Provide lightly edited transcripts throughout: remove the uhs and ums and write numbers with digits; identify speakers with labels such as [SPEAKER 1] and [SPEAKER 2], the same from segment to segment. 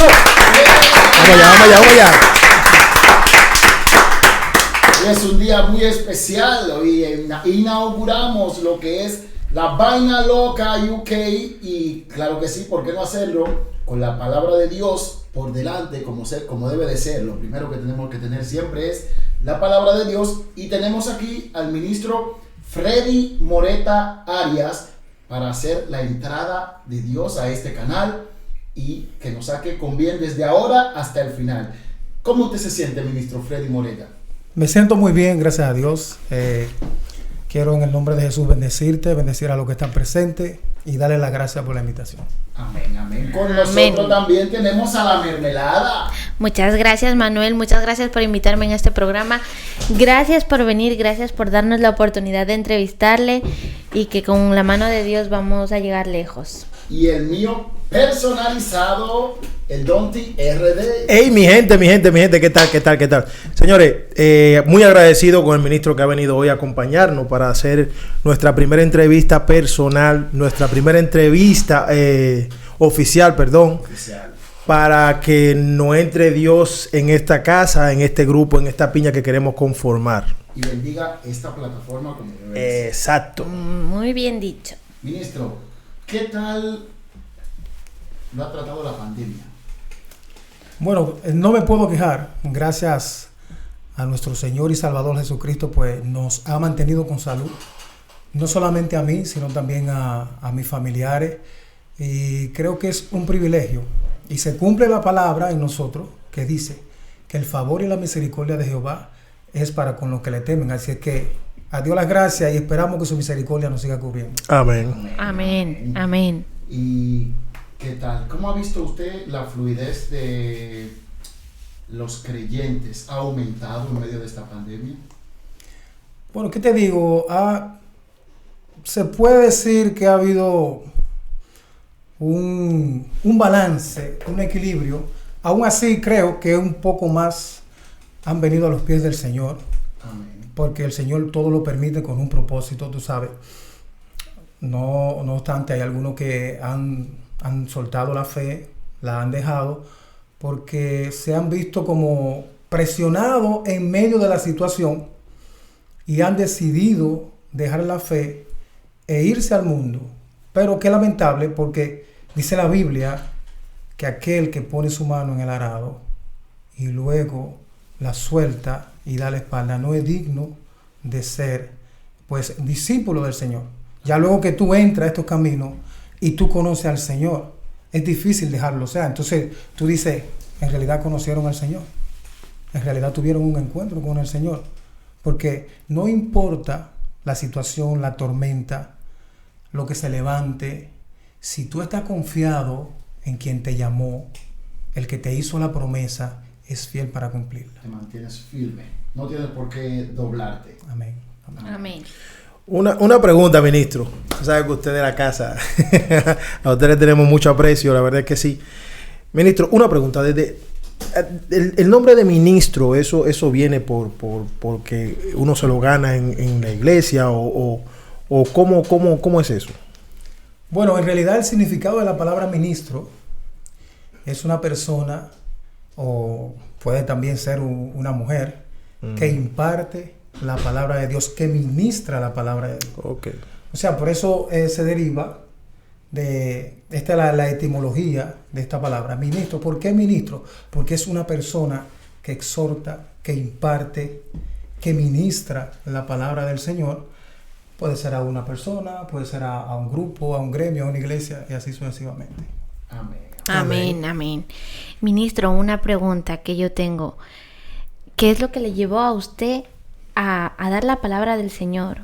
[SPEAKER 1] Vamos allá.
[SPEAKER 2] Hoy es un día muy especial. Hoy inauguramos lo que es la Vaina Loca UK y claro que sí, ¿por qué no hacerlo con la palabra de Dios por delante como debe de ser? Lo primero que tenemos que tener siempre es la palabra de Dios y tenemos aquí al ministro Freddy Moreta Arias para hacer la entrada de Dios a este canal y que nos saque con bien desde ahora hasta el final. ¿Cómo usted se siente, ministro Freddy Moreta?
[SPEAKER 1] Me siento muy bien, gracias a Dios. Quiero en el nombre de Jesús bendecirte, bendecir a los que están presentes y darle las gracias por la invitación.
[SPEAKER 2] Amén, amén. Con nosotros también tenemos a la mermelada.
[SPEAKER 3] Muchas gracias, Manuel. Muchas gracias por invitarme en este programa. Gracias por venir, gracias por darnos la oportunidad de entrevistarle y que con la mano de Dios vamos a llegar lejos.
[SPEAKER 2] Y el mío personalizado, el Donti RD.
[SPEAKER 4] Hey, mi gente, ¿qué tal? Señores, muy agradecido con el ministro que ha venido hoy a acompañarnos para hacer nuestra primera entrevista personal, nuestra primera entrevista oficial, para que nos entre Dios en esta casa, en este grupo, en esta piña que queremos conformar.
[SPEAKER 2] Y bendiga esta plataforma como debe ser.
[SPEAKER 4] Exacto.
[SPEAKER 3] Muy bien dicho.
[SPEAKER 2] Ministro, ¿qué tal lo ha tratado la pandemia?
[SPEAKER 1] Bueno, no me puedo quejar. Gracias a nuestro Señor y Salvador Jesucristo, pues nos ha mantenido con salud. No solamente a mí, sino también a mis familiares. Y creo que es un privilegio. Y se cumple la palabra en nosotros que dice que el favor y la misericordia de Jehová es para con los que le temen. Así es que a Dios las gracias y esperamos que su misericordia nos siga cubriendo.
[SPEAKER 3] Amén.
[SPEAKER 2] ¿Y qué tal? ¿Cómo ha visto usted la fluidez de los creyentes? ¿Ha aumentado en medio de esta pandemia?
[SPEAKER 1] Bueno, ¿qué te digo? Se puede decir que ha habido un balance, un equilibrio. Aún así creo que un poco más han venido a los pies del Señor.
[SPEAKER 2] Amén.
[SPEAKER 1] Porque el Señor todo lo permite con un propósito, tú sabes. No obstante, hay algunos que han soltado la fe, la han dejado, porque se han visto como presionados en medio de la situación y han decidido dejar la fe e irse al mundo. Pero qué lamentable, porque dice la Biblia que aquel que pone su mano en el arado y luego la suelta y da la espalda no es digno de ser, pues, discípulo del Señor. Ya luego que tú entras a estos caminos y tú conoces al Señor, es difícil dejarlo. O sea, entonces tú dices, en realidad conocieron al Señor. En realidad tuvieron un encuentro con el Señor. Porque no importa la situación, la tormenta, lo que se levante, si tú estás confiado en quien te llamó, el que te hizo la promesa, es fiel para cumplirla.
[SPEAKER 2] Te mantienes firme. No tienes por qué doblarte.
[SPEAKER 3] Amén.
[SPEAKER 4] Una pregunta, ministro. Usted sabe que usted de la casa, a ustedes tenemos mucho aprecio, la verdad es que sí. Ministro, una pregunta. Desde el nombre de ministro, eso viene porque uno se lo gana en la iglesia o ¿cómo es eso?
[SPEAKER 1] Bueno, en realidad el significado de la palabra ministro es una persona, o puede también ser una mujer, que imparte la palabra de Dios, que ministra la palabra de Dios.
[SPEAKER 4] Okay.
[SPEAKER 1] O sea, por eso se deriva de la etimología de esta palabra, ministro. ¿Por qué ministro? Porque es una persona que exhorta, que imparte, que ministra la palabra del Señor. Puede ser a una persona, puede ser a un grupo, a un gremio, a una iglesia, y así sucesivamente.
[SPEAKER 3] Amén. Ministro, una pregunta que yo tengo. ¿Qué es lo que le llevó a usted a dar la palabra del Señor?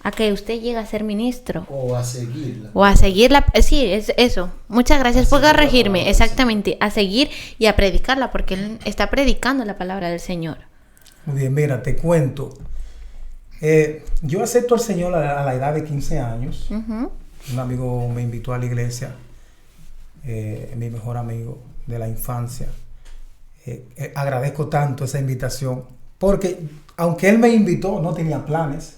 [SPEAKER 3] A que usted llegue a ser ministro.
[SPEAKER 2] O a seguirla.
[SPEAKER 3] Sí, es eso. Muchas gracias por corregirme. Exactamente. A seguir y a predicarla, porque él está predicando la palabra del Señor.
[SPEAKER 1] Muy bien, mira, te cuento. Yo acepto al Señor a la edad de 15 años.
[SPEAKER 3] Uh-huh.
[SPEAKER 1] Un amigo me invitó a la iglesia. Mi mejor amigo de la infancia. Agradezco tanto esa invitación, porque aunque él me invitó, no tenía planes.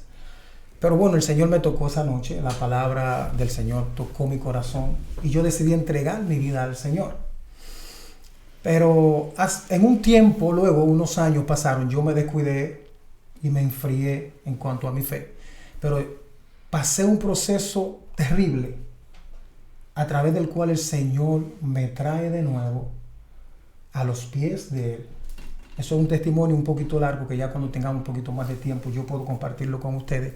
[SPEAKER 1] Pero bueno, el Señor me tocó esa noche, la palabra del Señor tocó mi corazón y yo decidí entregar mi vida al Señor. Pero en un tiempo, luego, unos años pasaron, yo me descuidé y me enfrié en cuanto a mi fe. Pero pasé un proceso terrible a través del cual el Señor me trae de nuevo a los pies de Él. Eso es un testimonio un poquito largo que ya cuando tengamos un poquito más de tiempo yo puedo compartirlo con ustedes.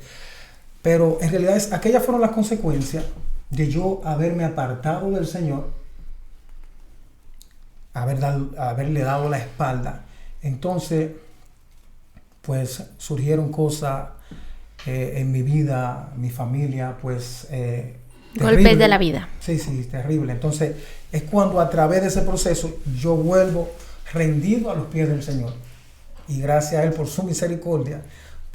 [SPEAKER 1] Pero en realidad aquellas fueron las consecuencias de yo haberme apartado del Señor, haberle dado la espalda. Entonces, pues surgieron cosas en mi vida, mi familia, pues...
[SPEAKER 3] golpes de la vida.
[SPEAKER 1] Sí, terrible. Entonces, es cuando a través de ese proceso yo vuelvo rendido a los pies del Señor. Y gracias a Él por su misericordia,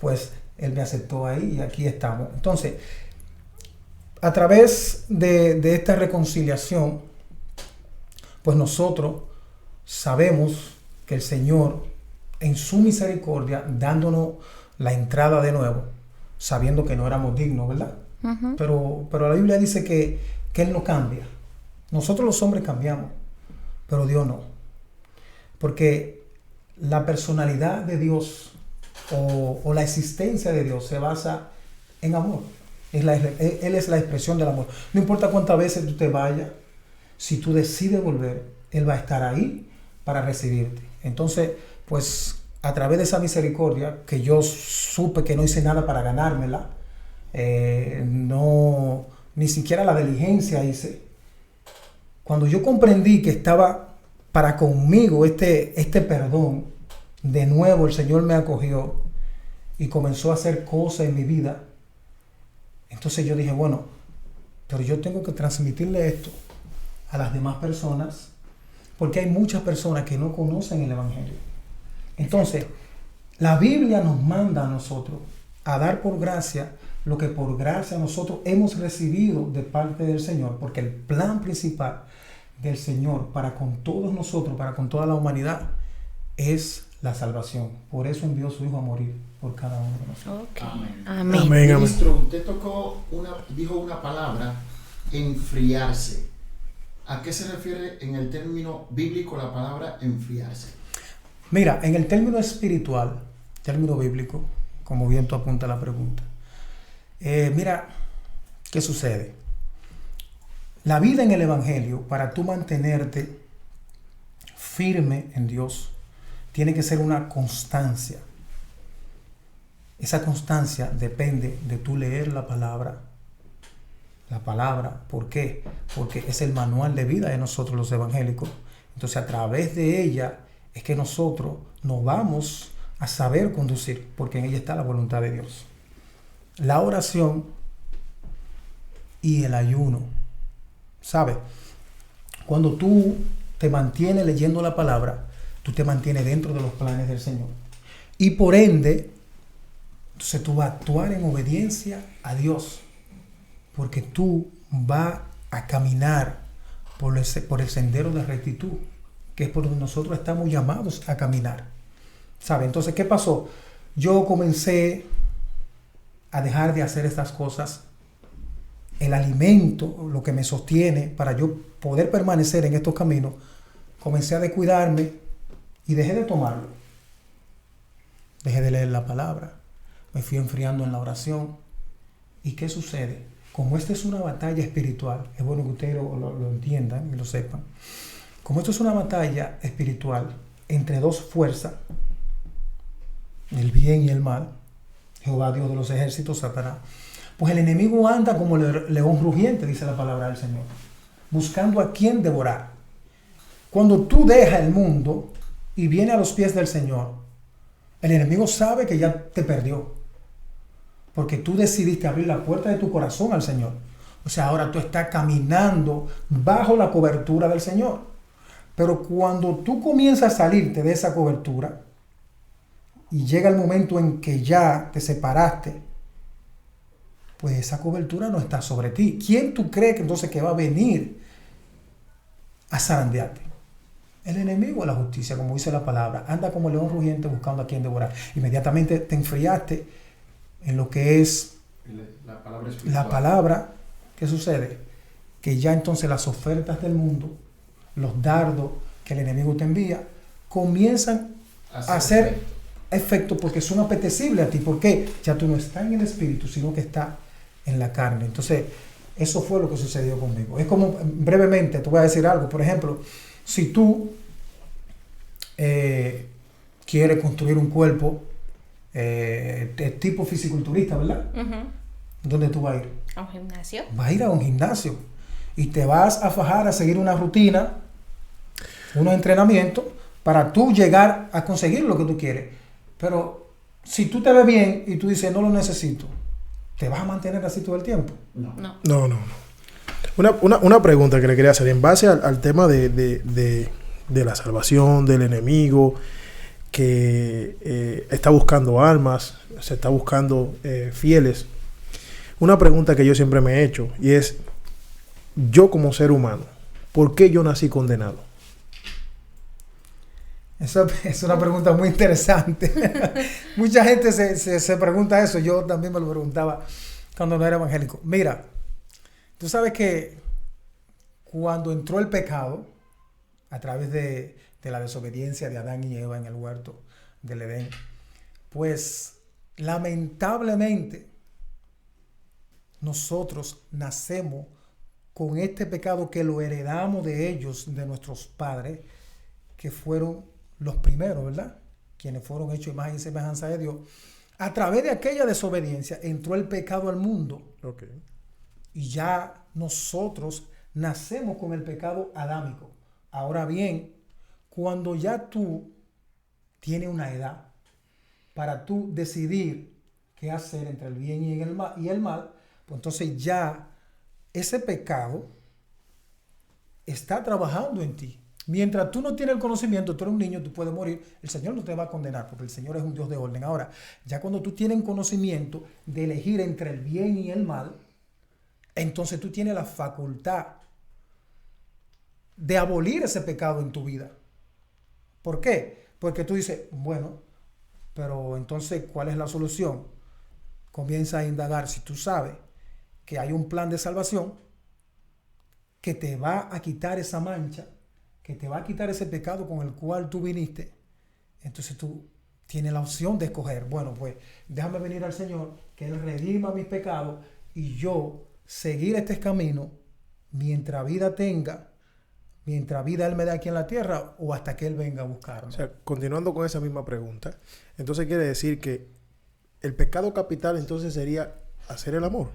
[SPEAKER 1] pues Él me aceptó ahí y aquí estamos. Entonces, a través de esta reconciliación, pues nosotros sabemos que el Señor, en su misericordia, dándonos la entrada de nuevo, sabiendo que no éramos dignos, ¿verdad? Uh-huh. Pero la Biblia dice que Él no cambia. Nosotros los hombres cambiamos, pero Dios no. Porque la personalidad de Dios o la existencia de Dios se basa en amor. Él es la expresión del amor. No importa cuántas veces tú te vayas, si tú decides volver, Él va a estar ahí para recibirte. Entonces, pues a través de esa misericordia, que yo supe que no hice nada para ganármela, ni siquiera la diligencia hice. Cuando yo comprendí que estaba para conmigo este perdón, de nuevo el Señor me acogió y comenzó a hacer cosas en mi vida. Entonces yo dije, bueno, pero yo tengo que transmitirle esto a las demás personas, porque hay muchas personas que no conocen el Evangelio. Entonces, la Biblia nos manda a nosotros a dar por gracia lo que por gracia nosotros hemos recibido de parte del Señor, porque el plan principal del Señor para con todos nosotros, para con toda la humanidad, es la salvación. Por eso envió a su Hijo a morir por cada uno de nosotros.
[SPEAKER 3] Okay.
[SPEAKER 2] Amén.
[SPEAKER 3] Amén.
[SPEAKER 2] Ministro, usted dijo una palabra, enfriarse. ¿A qué se refiere en el término bíblico la palabra enfriarse?
[SPEAKER 1] Mira, en el término espiritual, término bíblico, como bien tú apuntas la pregunta, mira, ¿qué sucede? La vida en el Evangelio, para tú mantenerte firme en Dios, tiene que ser una constancia. Esa constancia depende de tú leer la palabra. La palabra, ¿por qué? Porque es el manual de vida de nosotros los evangélicos. Entonces, a través de ella es que nosotros nos vamos a saber conducir, porque en ella está la voluntad de Dios. La oración y el ayuno. ¿Sabes? Cuando tú te mantienes leyendo la palabra, tú te mantienes dentro de los planes del Señor. Y por ende, entonces tú vas a actuar en obediencia a Dios, porque tú vas a caminar por el sendero de rectitud, que es por donde nosotros estamos llamados a caminar. ¿Sabes? Entonces, ¿qué pasó? Yo comencé a dejar de hacer estas cosas. El alimento, lo que me sostiene para yo poder permanecer en estos caminos, comencé a descuidarme y dejé de tomarlo. Dejé de leer la palabra, me fui enfriando en la oración. ¿Y qué sucede? Como esta es una batalla espiritual, es bueno que ustedes lo entiendan y lo sepan. Como esto es una batalla espiritual entre dos fuerzas, el bien y el mal, Jehová Dios de los ejércitos, Satanás, pues el enemigo anda como león rugiente, dice la palabra del Señor, buscando a quien devorar. Cuando tú dejas el mundo y vienes a los pies del Señor, el enemigo sabe que ya te perdió, porque tú decidiste abrir la puerta de tu corazón al Señor. O sea, ahora tú estás caminando bajo la cobertura del Señor. Pero cuando tú comienzas a salirte de esa cobertura y llega el momento en que ya te separaste, pues esa cobertura no está sobre ti. ¿Quién tú crees que entonces que va a venir a zarandearte? El enemigo de la justicia, como dice la palabra, anda como león rugiente buscando a quien devorar. Inmediatamente te enfriaste en lo que es la palabra. ¿Qué sucede? Que ya entonces las ofertas del mundo, los dardos que el enemigo te envía, comienzan a hacer efecto porque son apetecibles a ti. Porque ya tú no estás en el espíritu, sino que estás en la carne. Entonces, eso fue lo que sucedió conmigo. Es como, brevemente, te voy a decir algo. Por ejemplo, si tú quieres construir un cuerpo de tipo fisiculturista, ¿verdad? ¿Dónde tú vas a ir?
[SPEAKER 3] ¿A un gimnasio?
[SPEAKER 1] Vas a ir a un gimnasio y te vas a fajar a seguir una rutina, unos entrenamientos para tú llegar a conseguir lo que tú quieres. Pero si tú te ves bien y tú dices no lo necesito, ¿te vas a mantener así todo el tiempo?
[SPEAKER 3] No.
[SPEAKER 4] Una pregunta que le quería hacer en base al tema de la salvación, del enemigo que está buscando almas, se está buscando fieles. Una pregunta que yo siempre me he hecho y es, yo como ser humano, ¿por qué yo nací condenado?
[SPEAKER 1] Esa es una pregunta muy interesante. Mucha gente se pregunta eso. Yo también me lo preguntaba cuando no era evangélico. Mira, tú sabes que cuando entró el pecado a través de la desobediencia de Adán y Eva en el huerto del Edén, pues lamentablemente nosotros nacemos con este pecado que lo heredamos de ellos, de nuestros padres, que fueron los primeros, ¿verdad? Quienes fueron hechos imagen y semejanza de Dios. A través de aquella desobediencia entró el pecado al mundo.
[SPEAKER 4] Okay.
[SPEAKER 1] Y ya nosotros nacemos con el pecado adámico. Ahora bien, cuando ya tú tienes una edad para tú decidir qué hacer entre el bien y el mal, pues entonces ya ese pecado está trabajando en ti. Mientras tú no tienes el conocimiento, tú eres un niño, tú puedes morir, el Señor no te va a condenar porque el Señor es un Dios de orden. Ahora, ya cuando tú tienes conocimiento de elegir entre el bien y el mal, entonces tú tienes la facultad de abolir ese pecado en tu vida. ¿Por qué? Porque tú dices, bueno, pero entonces, ¿cuál es la solución? Comienza a indagar. Si tú sabes que hay un plan de salvación que te va a quitar esa mancha, que te va a quitar ese pecado con el cual tú viniste, entonces tú tienes la opción de escoger, bueno, pues déjame venir al Señor, que Él redima mis pecados y yo seguir este camino mientras vida tenga, mientras vida Él me dé aquí en la tierra o hasta que Él venga a buscarme.
[SPEAKER 4] O sea, continuando con esa misma pregunta, entonces quiere decir que el pecado capital entonces sería hacer el amor.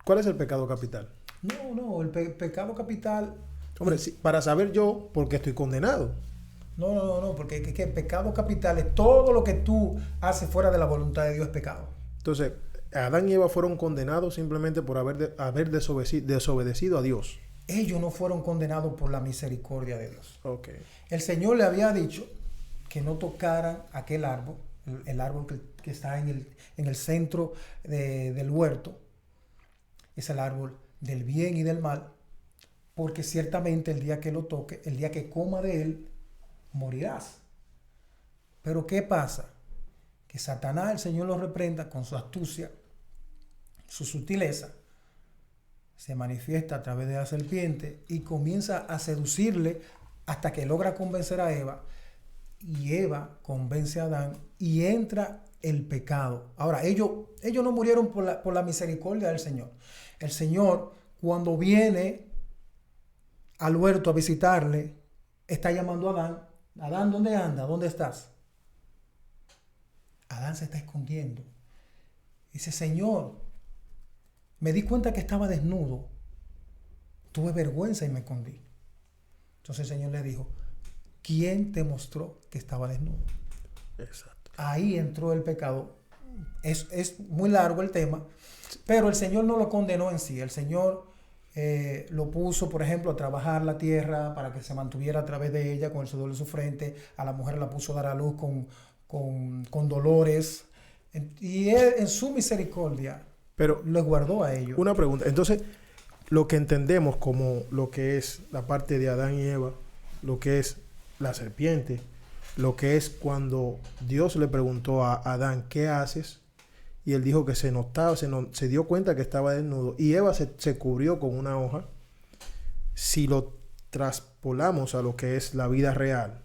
[SPEAKER 4] ¿Cuál es el pecado capital?
[SPEAKER 1] No, el pecado capital...
[SPEAKER 4] Hombre, sí, para saber yo por qué estoy condenado.
[SPEAKER 1] No, porque el pecado capital es todo lo que tú haces fuera de la voluntad de Dios es pecado.
[SPEAKER 4] Entonces, Adán y Eva fueron condenados simplemente por haber desobedecido a Dios.
[SPEAKER 1] Ellos no fueron condenados por la misericordia de Dios.
[SPEAKER 4] Okay.
[SPEAKER 1] El Señor le había dicho que no tocaran aquel árbol, el árbol que está en el centro del huerto. Es el árbol del bien y del mal, porque ciertamente el día que lo toque, el día que coma de él, morirás. Pero ¿qué pasa? Que Satanás, el Señor lo reprenda con su astucia, su sutileza, se manifiesta a través de la serpiente y comienza a seducirle hasta que logra convencer a Eva, y Eva convence a Adán y entra el pecado. Ahora, ellos no murieron por la misericordia del Señor. El Señor, cuando viene al huerto a visitarle, está llamando a Adán. Adán, ¿dónde anda? ¿Dónde estás? Adán se está escondiendo. Dice, Señor, me di cuenta que estaba desnudo. Tuve vergüenza y me escondí. Entonces el Señor le dijo, ¿quién te mostró que estaba desnudo?
[SPEAKER 4] Exacto.
[SPEAKER 1] Ahí entró el pecado. Es muy largo el tema, pero el Señor no lo condenó en sí. El Señor lo puso, por ejemplo, a trabajar la tierra para que se mantuviera a través de ella con el sudor de su frente. A la mujer la puso a dar a luz con dolores. Y Él, en su misericordia,
[SPEAKER 4] pero
[SPEAKER 1] les guardó a ellos.
[SPEAKER 4] Una pregunta. Entonces, lo que entendemos como lo que es la parte de Adán y Eva, lo que es la serpiente, lo que es cuando Dios le preguntó a Adán, ¿qué haces? Y él dijo que se dio cuenta que estaba desnudo. Y Eva se cubrió con una hoja. Si lo traspolamos a lo que es la vida real,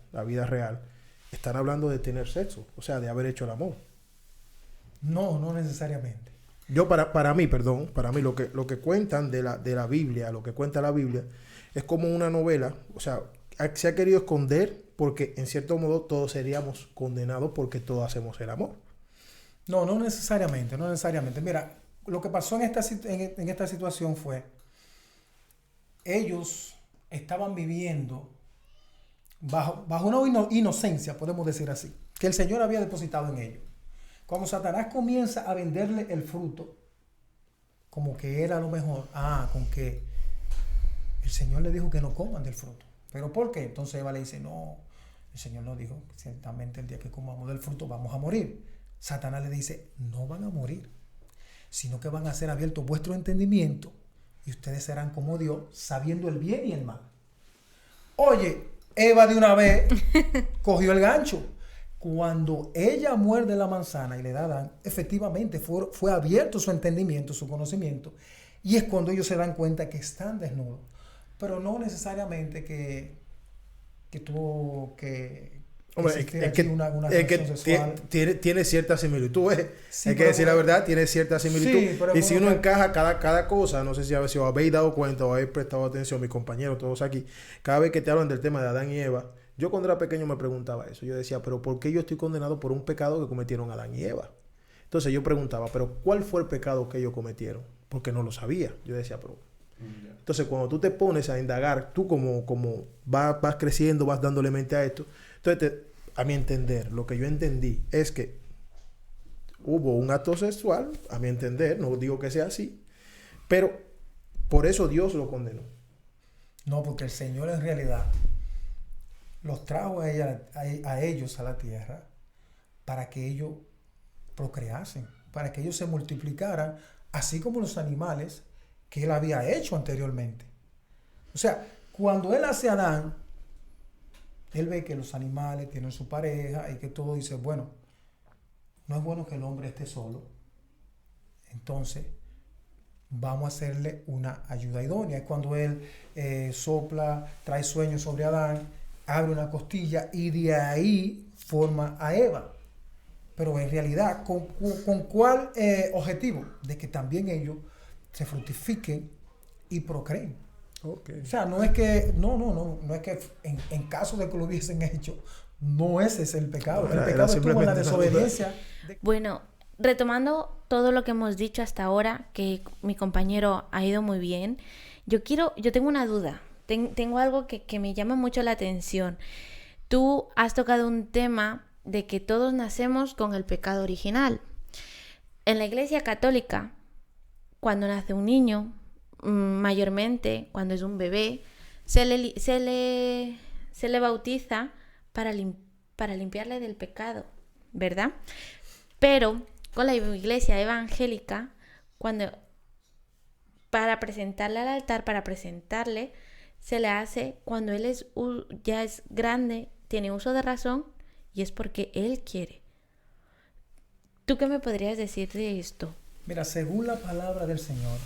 [SPEAKER 4] están hablando de tener sexo, o sea, de haber hecho el amor.
[SPEAKER 1] No, no necesariamente.
[SPEAKER 4] Para mí, lo que cuentan de la Biblia, lo que cuenta la Biblia, es como una novela, o sea, se ha querido esconder porque en cierto modo todos seríamos condenados porque todos hacemos el amor.
[SPEAKER 1] No, no necesariamente. Mira, lo que pasó en esta situación fue, ellos estaban viviendo bajo una inocencia, podemos decir así, que el Señor había depositado en ellos. Cuando Satanás comienza a venderle el fruto, como que era lo mejor, con que el Señor le dijo que no coman del fruto. ¿Pero por qué? Entonces Eva le dice, no, el Señor nos dijo, ciertamente el día que comamos del fruto vamos a morir. Satanás le dice, no van a morir, sino que van a ser abiertos vuestro entendimiento y ustedes serán como Dios, sabiendo el bien y el mal. Oye, Eva de una vez cogió el gancho. Cuando ella muerde la manzana y le da a Adán, efectivamente fue abierto su entendimiento, su conocimiento, y es cuando ellos se dan cuenta que están desnudos. Pero no necesariamente que tuvo que existir aquí una relación sexual.
[SPEAKER 4] Tiene cierta similitud,
[SPEAKER 1] Sí,
[SPEAKER 4] hay que decir la verdad, tiene cierta similitud.
[SPEAKER 1] Sí,
[SPEAKER 4] y si uno encaja cada cosa, no sé si os habéis dado cuenta o habéis prestado atención, mis compañeros, todos aquí, cada vez que te hablan del tema de Adán y Eva, yo cuando era pequeño me preguntaba eso. Yo decía, pero ¿por qué yo estoy condenado por un pecado que cometieron Adán y Eva? Entonces yo preguntaba, pero ¿cuál fue el pecado que ellos cometieron? Porque no lo sabía. Yo decía, pero... Entonces cuando tú te pones a indagar, tú como vas creciendo, vas dándole mente a esto, entonces a mi entender, lo que yo entendí es que hubo un acto sexual, a mi entender, no digo que sea así, pero por eso Dios lo condenó.
[SPEAKER 1] No, porque el Señor en realidad los trajo a ellos a la tierra para que ellos procreasen, para que ellos se multiplicaran, así como los animales que él había hecho anteriormente. O sea, cuando él hace a Adán, él ve que los animales tienen su pareja y que todo, dice, bueno, no es bueno que el hombre esté solo, entonces vamos a hacerle una ayuda idónea. Es cuando él sopla, trae sueño sobre Adán, abre una costilla y de ahí forma a Eva. Pero en realidad, ¿con cuál objetivo? De que también ellos se fructifiquen y procreen.
[SPEAKER 4] Okay.
[SPEAKER 1] O sea, no es que en caso de que lo hubiesen hecho, no ese es el pecado. El pecado estuvo en la desobediencia.
[SPEAKER 3] Bueno, retomando todo lo que hemos dicho hasta ahora, que mi compañero ha ido muy bien, yo tengo una duda. Tengo algo que me llama mucho la atención. Tú has tocado un tema de que todos nacemos con el pecado original. En la Iglesia Católica, cuando nace un niño, mayormente cuando es un bebé, se le bautiza para limpiarle del pecado, ¿verdad? Pero con la Iglesia evangélica, para presentarle al altar, se le hace cuando él ya es grande, tiene uso de razón y es porque él quiere. ¿Tú qué me podrías decir de esto?
[SPEAKER 1] Mira, según la palabra del Señor,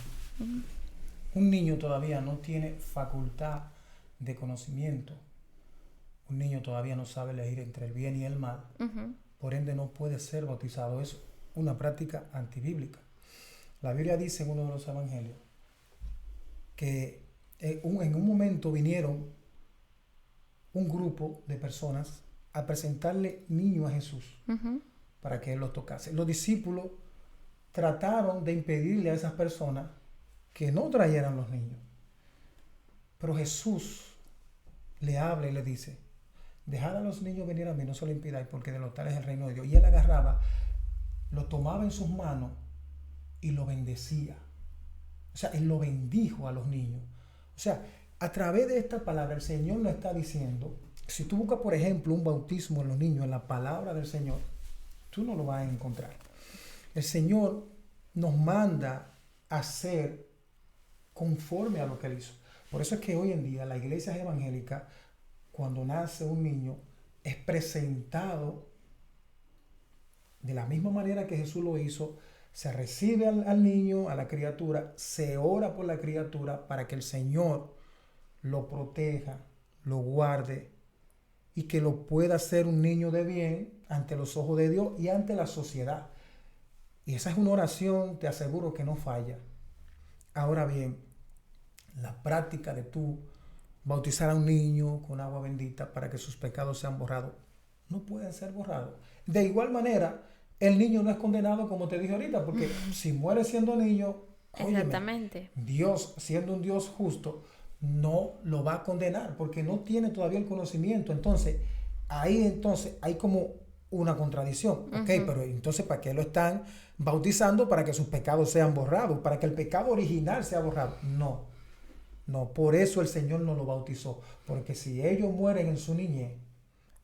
[SPEAKER 1] un niño todavía no tiene facultad de conocimiento. Un niño todavía no sabe elegir entre el bien y el mal. Por ende no puede ser bautizado. Es una práctica antibíblica. La Biblia dice en uno de los evangelios que en un momento vinieron un grupo de personas a presentarle niños a Jesús para que él los tocase. Los discípulos trataron de impedirle a esas personas que no trajeran los niños. Pero Jesús le habla y le dice, dejad a los niños venir a mí, no se lo impidáis, porque de los tales es el reino de Dios. Y él agarraba, lo tomaba en sus manos y lo bendecía. O sea, él lo bendijo a los niños. O sea, a través de esta palabra el Señor nos está diciendo, si tú buscas, por ejemplo, un bautismo en los niños, en la palabra del Señor, tú no lo vas a encontrar. El Señor nos manda a ser conforme a lo que Él hizo. Por eso es que hoy en día la iglesia evangélica, cuando nace un niño, es presentado de la misma manera que Jesús lo hizo. Se recibe al niño, a la criatura, se ora por la criatura para que el Señor lo proteja, lo guarde y que lo pueda ser un niño de bien ante los ojos de Dios y ante la sociedad. Y esa es una oración, te aseguro que no falla. Ahora bien, la práctica de tú bautizar a un niño con agua bendita para que sus pecados sean borrados, no pueden ser borrados. De igual manera, el niño no es condenado, como te dije ahorita, porque si muere siendo niño, óyeme,
[SPEAKER 3] Exactamente.
[SPEAKER 1] Dios, siendo un Dios justo, no lo va a condenar porque no tiene todavía el conocimiento. Entonces hay como una contradicción. Ok, pero entonces ¿para qué lo están bautizando? Para que sus pecados sean borrados, para que el pecado original sea borrado. No, por eso el Señor no lo bautizó, porque si ellos mueren en su niñez,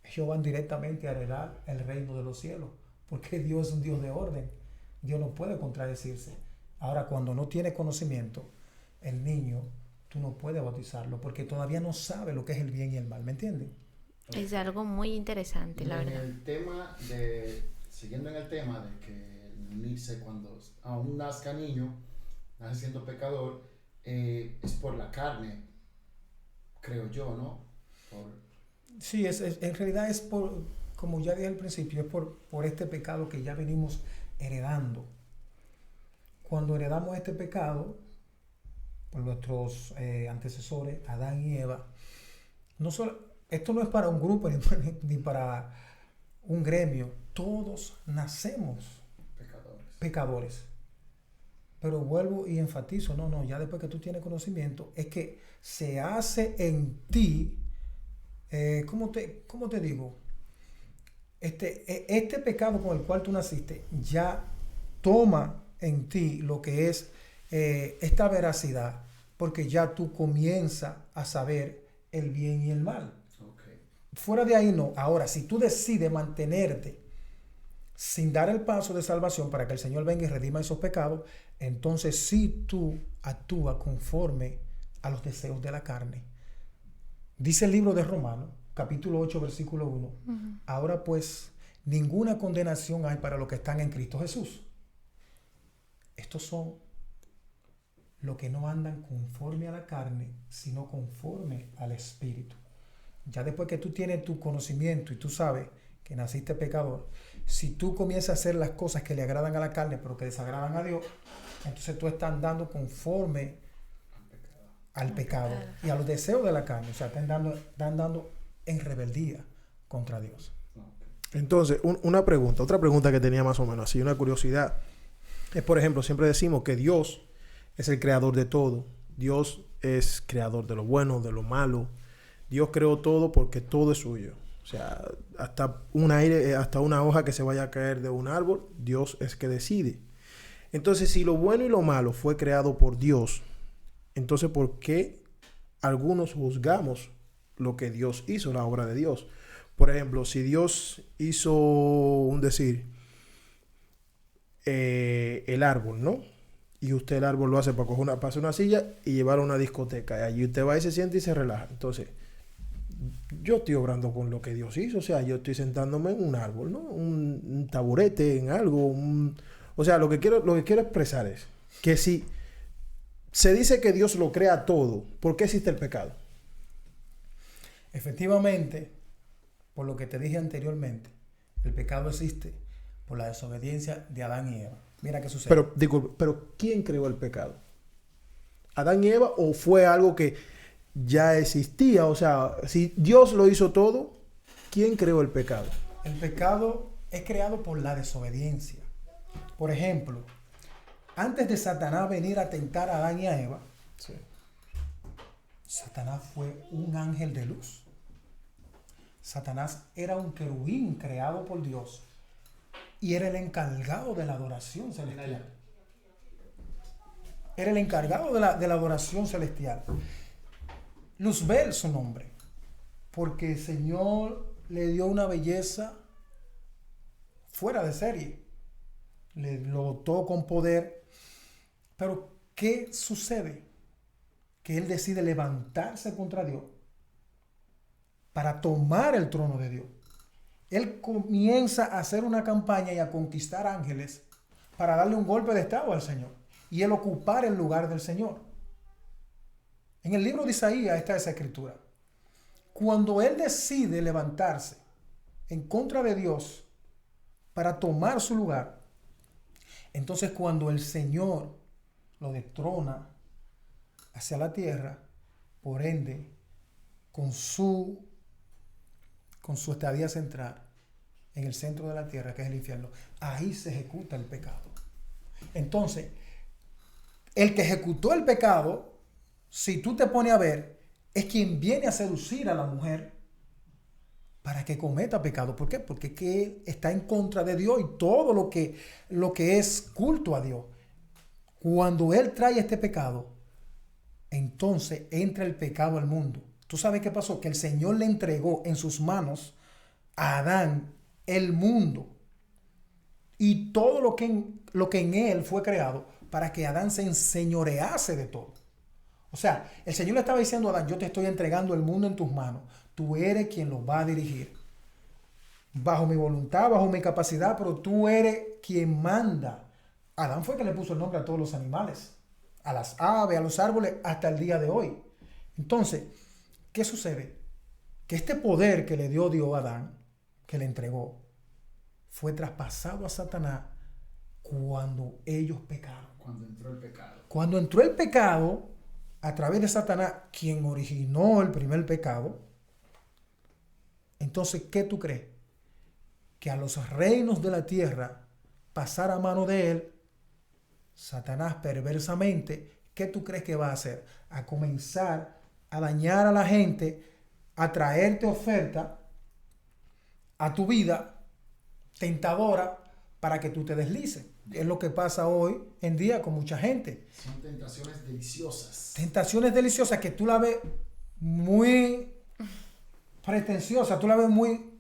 [SPEAKER 1] ellos van directamente a heredar el reino de los cielos, porque Dios es un Dios de orden. Dios no puede contradecirse. Ahora, cuando no tiene conocimiento, el niño, tú no puedes bautizarlo, porque todavía no sabe lo que es el bien y el mal, ¿me entiendes?
[SPEAKER 3] Es algo muy interesante, la verdad.
[SPEAKER 2] Siguiendo en el tema de que dice cuando aún nazca niño, nace siendo pecador, es por la carne, creo yo, ¿no?
[SPEAKER 1] Sí, en realidad es por, como ya dije al principio, es por este pecado que ya venimos heredando. Cuando heredamos este pecado, por nuestros antecesores, Adán y Eva, esto no es para un grupo ni para un gremio, todos nacemos pecadores. Pero vuelvo y enfatizo, ya después que tú tienes conocimiento, es que se hace en ti, ¿cómo te digo? Este pecado con el cual tú naciste ya toma en ti lo que es esta veracidad, porque ya tú comienzas a saber el bien y el mal. Okay. Fuera de ahí no. Ahora, si tú decides mantenerte sin dar el paso de salvación para que el Señor venga y redima esos pecados, entonces sí tú actúas conforme a los deseos de la carne. Dice el libro de Romanos, capítulo 8, versículo 1. Ahora pues, ninguna condenación hay para los que están en Cristo Jesús. Estos son los que no andan conforme a la carne, sino conforme al Espíritu. Ya después que tú tienes tu conocimiento y tú sabes que naciste pecador, si tú comienzas a hacer las cosas que le agradan a la carne, pero que desagradan a Dios, entonces tú estás andando conforme al pecado y a los deseos de la carne. O sea, están andando en rebeldía contra Dios.
[SPEAKER 4] Entonces, otra pregunta que tenía más o menos así, una curiosidad. Es, por ejemplo, siempre decimos que Dios es el creador de todo. Dios es creador de lo bueno, de lo malo. Dios creó todo porque todo es suyo. O sea, hasta una hoja que se vaya a caer de un árbol, Dios es que decide. Entonces, si lo bueno y lo malo fue creado por Dios, entonces, ¿por qué algunos juzgamos lo que Dios hizo, la obra de Dios? Por ejemplo, si Dios hizo, el árbol, ¿no? Y usted el árbol lo hace para hacer una silla y llevarlo a una discoteca. Y allí usted va y se siente y se relaja. Entonces, yo estoy obrando con lo que Dios hizo. O sea, yo estoy sentándome en un árbol, ¿no? Un taburete, en algo. O sea, lo que quiero expresar es que si se dice que Dios lo crea todo, ¿por qué existe el pecado?
[SPEAKER 1] Efectivamente, por lo que te dije anteriormente, el pecado existe por la desobediencia de Adán y Eva. Mira qué sucede.
[SPEAKER 4] Pero ¿quién creó el pecado? ¿Adán y Eva o fue algo que ya existía? O sea, si Dios lo hizo todo, ¿quién creó el pecado?
[SPEAKER 1] El pecado es creado por la desobediencia. Por ejemplo, antes de Satanás venir a tentar a Adán y a Eva, sí, Satanás fue un ángel de luz. Satanás era un querubín creado por Dios y era el encargado de la adoración celestial. Era el encargado de la adoración celestial. Luzbel su nombre, porque el Señor le dio una belleza fuera de serie. Lo dotó con poder. Pero, ¿qué sucede? Que él decide levantarse contra Dios para tomar el trono de Dios. Él comienza a hacer una campaña y a conquistar ángeles para darle un golpe de estado al Señor y él ocupar el lugar del Señor. En el libro de Isaías está esa escritura. Cuando él decide levantarse en contra de Dios para tomar su lugar, entonces cuando el Señor lo destrona hacia la tierra, por ende, con su estadía central en el centro de la tierra, que es el infierno, ahí se ejecuta el pecado. Entonces, el que ejecutó el pecado, si tú te pones a ver, es quien viene a seducir a la mujer para que cometa pecado. ¿Por qué? Porque es que él está en contra de Dios y todo lo que es culto a Dios. Cuando él trae este pecado, entonces entra el pecado al mundo. ¿Tú sabes qué pasó? Que el Señor le entregó en sus manos a Adán el mundo y todo lo que en él fue creado para que Adán se enseñorease de todo. O sea, el Señor le estaba diciendo a Adán, yo te estoy entregando el mundo en tus manos. Tú eres quien lo va a dirigir. Bajo mi voluntad, bajo mi capacidad, pero tú eres quien manda. Adán fue el que le puso el nombre a todos los animales, a las aves, a los árboles, hasta el día de hoy. Entonces, ¿qué sucede? Que este poder que le dio Dios a Adán, que le entregó, fue traspasado a Satanás cuando ellos pecaron.
[SPEAKER 2] Cuando entró el pecado.
[SPEAKER 1] Cuando entró el pecado, a través de Satanás, quien originó el primer pecado, entonces, ¿qué tú crees? Que a los reinos de la tierra pasara a mano de él, Satanás perversamente, ¿qué tú crees que va a hacer? A comenzar a dañar a la gente, a traerte oferta a tu vida tentadora para que tú te deslices. Es lo que pasa hoy en día con mucha gente.
[SPEAKER 2] Son tentaciones deliciosas.
[SPEAKER 1] Tentaciones deliciosas que tú la ves muy pretenciosa, tú la ves muy,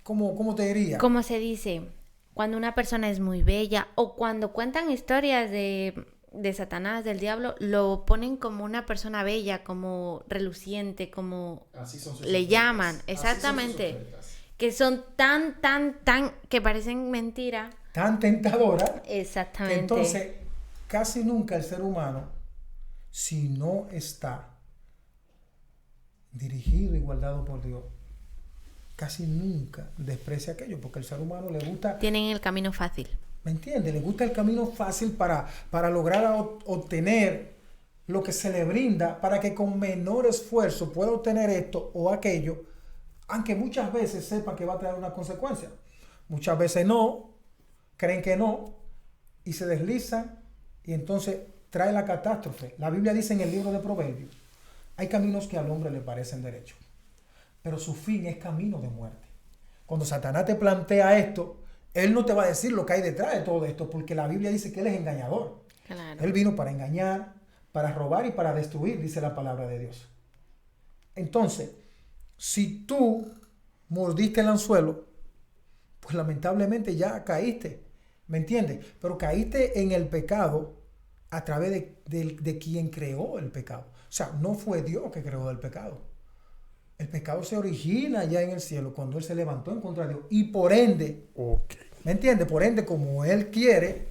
[SPEAKER 1] ¿cómo te diría?
[SPEAKER 3] Como se dice, cuando una persona es muy bella o cuando cuentan historias de Satanás, del diablo, lo ponen como una persona bella, como reluciente, como
[SPEAKER 2] Así son sus
[SPEAKER 3] le
[SPEAKER 2] ofertas.
[SPEAKER 3] llaman,
[SPEAKER 2] Así
[SPEAKER 3] exactamente,
[SPEAKER 2] son sus ofertas.
[SPEAKER 3] que son tan, que parecen mentira.
[SPEAKER 1] Tan tentadora.
[SPEAKER 3] Exactamente.
[SPEAKER 1] Entonces, casi nunca el ser humano, si no está dirigido y guardado por Dios, casi nunca desprecia aquello, porque el ser humano le gusta,
[SPEAKER 3] Tienen el camino fácil.
[SPEAKER 1] ¿me entiendes? Le gusta el camino fácil para lograr obtener lo que se le brinda, para que con menor esfuerzo pueda obtener esto o aquello, aunque muchas veces sepa que va a traer una consecuencia. Muchas veces no, creen que no, y se deslizan, y entonces trae la catástrofe. La Biblia dice en el libro de Proverbios, hay caminos que al hombre le parecen derechos, pero su fin es camino de muerte. Cuando Satanás te plantea esto, él no te va a decir lo que hay detrás de todo esto, porque la Biblia dice que él es engañador.
[SPEAKER 3] Claro.
[SPEAKER 1] Él vino para engañar, para robar y para destruir, dice la palabra de Dios. Entonces, si tú mordiste el anzuelo, pues lamentablemente ya caíste, ¿me entiendes? Pero caíste en el pecado a través de quien creó el pecado. O sea, no fue Dios que creó el pecado. El pecado se origina ya en el cielo cuando Él se levantó en contra de Dios. Y por ende, ¿me entiendes? Por ende, como Él quiere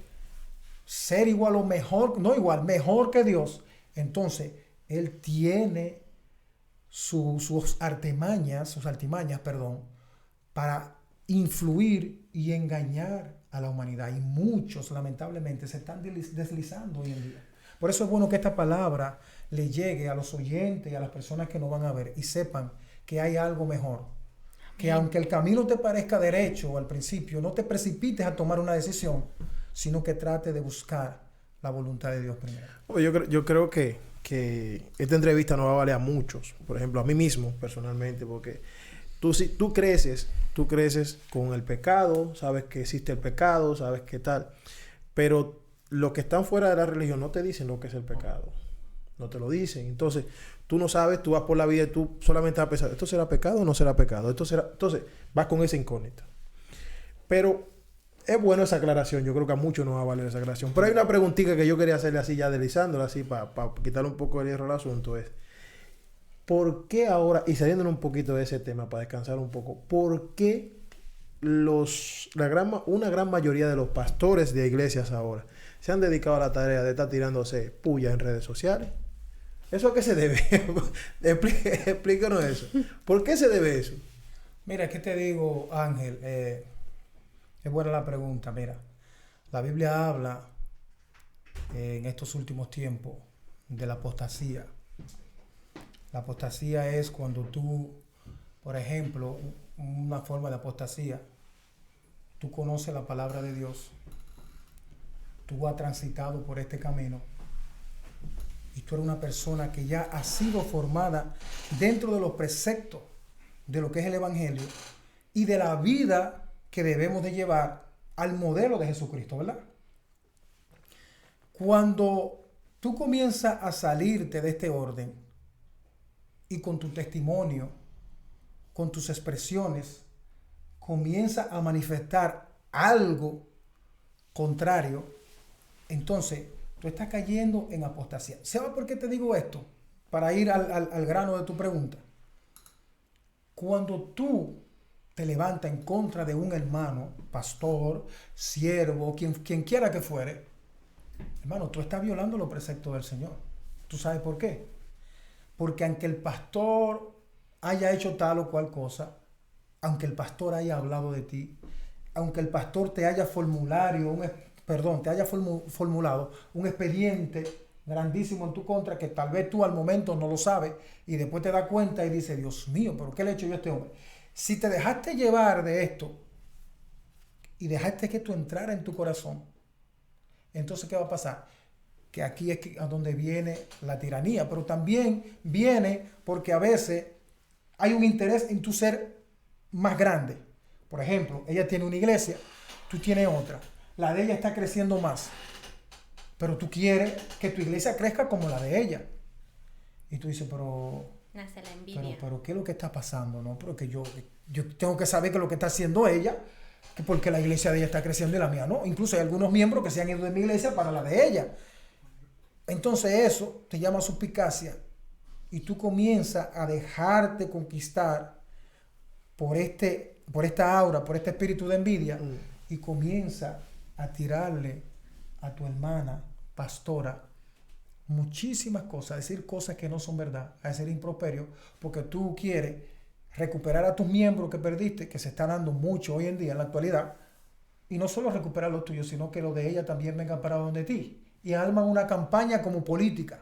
[SPEAKER 1] ser igual o mejor, no igual, mejor que Dios, entonces Él tiene sus artimañas, para influir y engañar a la humanidad. Y muchos, lamentablemente, se están deslizando hoy en día. Por eso es bueno que esta palabra le llegue a los oyentes y a las personas que nos van a ver y sepan que hay algo mejor. Amén. Que aunque el camino te parezca derecho al principio, no te precipites a tomar una decisión, sino que trate de buscar la voluntad de Dios primero.
[SPEAKER 4] Yo creo que esta entrevista nos va a valer a muchos. Por ejemplo, a mí mismo, personalmente, porque tú creces con el pecado, sabes que existe el pecado, sabes qué tal, pero los que están fuera de la religión no te dicen lo que es el pecado. No te lo dicen. Entonces, tú no sabes, tú vas por la vida y tú solamente vas a pensar, ¿esto será pecado o no será pecado? Entonces, vas con esa incógnita. Pero es bueno esa aclaración. Yo creo que a muchos nos va a valer esa aclaración. Pero hay una preguntita que yo quería hacerle así, ya deslizándola así, para quitarle un poco el hierro al asunto. Es, ¿por qué ahora, y saliendo un poquito de ese tema, para descansar un poco, por qué una gran mayoría de los pastores de iglesias ahora se han dedicado a la tarea de estar tirándose puya en redes sociales, ¿Eso a qué se debe? Explícanos eso. ¿Por qué se debe eso?
[SPEAKER 1] Mira, ¿qué te digo, Ángel? Es buena la pregunta. Mira, la Biblia habla en estos últimos tiempos de la apostasía. La apostasía es cuando tú, por ejemplo, una forma de apostasía, tú conoces la palabra de Dios, tú has transitado por este camino y tú eres una persona que ya ha sido formada dentro de los preceptos de lo que es el Evangelio y de la vida que debemos de llevar al modelo de Jesucristo, ¿verdad? Cuando tú comienzas a salirte de este orden y con tu testimonio, con tus expresiones, comienza a manifestar algo contrario, entonces tú estás cayendo en apostasía. ¿Sabes por qué te digo esto? Para ir al grano de tu pregunta. Cuando tú te levantas en contra de un hermano, pastor, siervo, quien quiera que fuere, hermano, tú estás violando los preceptos del Señor. ¿Tú sabes por qué? Porque aunque el pastor haya hecho tal o cual cosa, aunque el pastor haya hablado de ti, aunque el pastor te haya formulado un expediente grandísimo en tu contra, que tal vez tú al momento no lo sabes y después te das cuenta y dices, Dios mío, ¿pero qué le he hecho yo a este hombre? Si te dejaste llevar de esto y dejaste que esto entrara en tu corazón, entonces ¿qué va a pasar? Que aquí es a donde viene la tiranía, pero también viene porque a veces hay un interés en tu ser más grande. Por ejemplo, ella tiene una iglesia, tú tienes otra. La de ella está creciendo más, pero tú quieres que tu iglesia crezca como la de ella. Y tú dices, pero
[SPEAKER 3] Nace la envidia.
[SPEAKER 1] pero ¿qué es lo que está pasando? ¿No? Porque yo tengo que saber qué es lo que está haciendo ella, que porque la iglesia de ella está creciendo y la mía no. Incluso hay algunos miembros que se han ido de mi iglesia para la de ella. Entonces eso te llama suspicacia y tú comienzas a dejarte conquistar por esta aura, por este espíritu de envidia y comienza a tirarle a tu hermana pastora muchísimas cosas, a decir cosas que no son verdad, a decir improperio, porque tú quieres recuperar a tus miembros que perdiste, que se está dando mucho hoy en día en la actualidad, y no solo recuperar los tuyos, sino que los de ella también vengan para donde ti, y arman una campaña como política.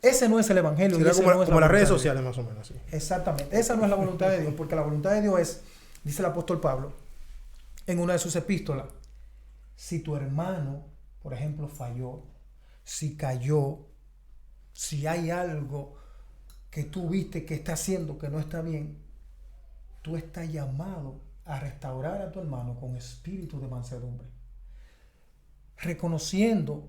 [SPEAKER 1] Ese no es el evangelio.
[SPEAKER 4] Será
[SPEAKER 1] ese
[SPEAKER 4] como,
[SPEAKER 1] no es
[SPEAKER 4] como
[SPEAKER 1] la
[SPEAKER 4] las redes
[SPEAKER 1] voluntad de
[SPEAKER 4] sociales, más o menos. Sí.
[SPEAKER 1] Exactamente, esa no es la voluntad de Dios, porque la voluntad de Dios es, dice el apóstol Pablo, en una de sus epístolas, si tu hermano, por ejemplo, falló, si cayó, si hay algo que tú viste que está haciendo que no está bien, tú estás llamado a restaurar a tu hermano con espíritu de mansedumbre, reconociendo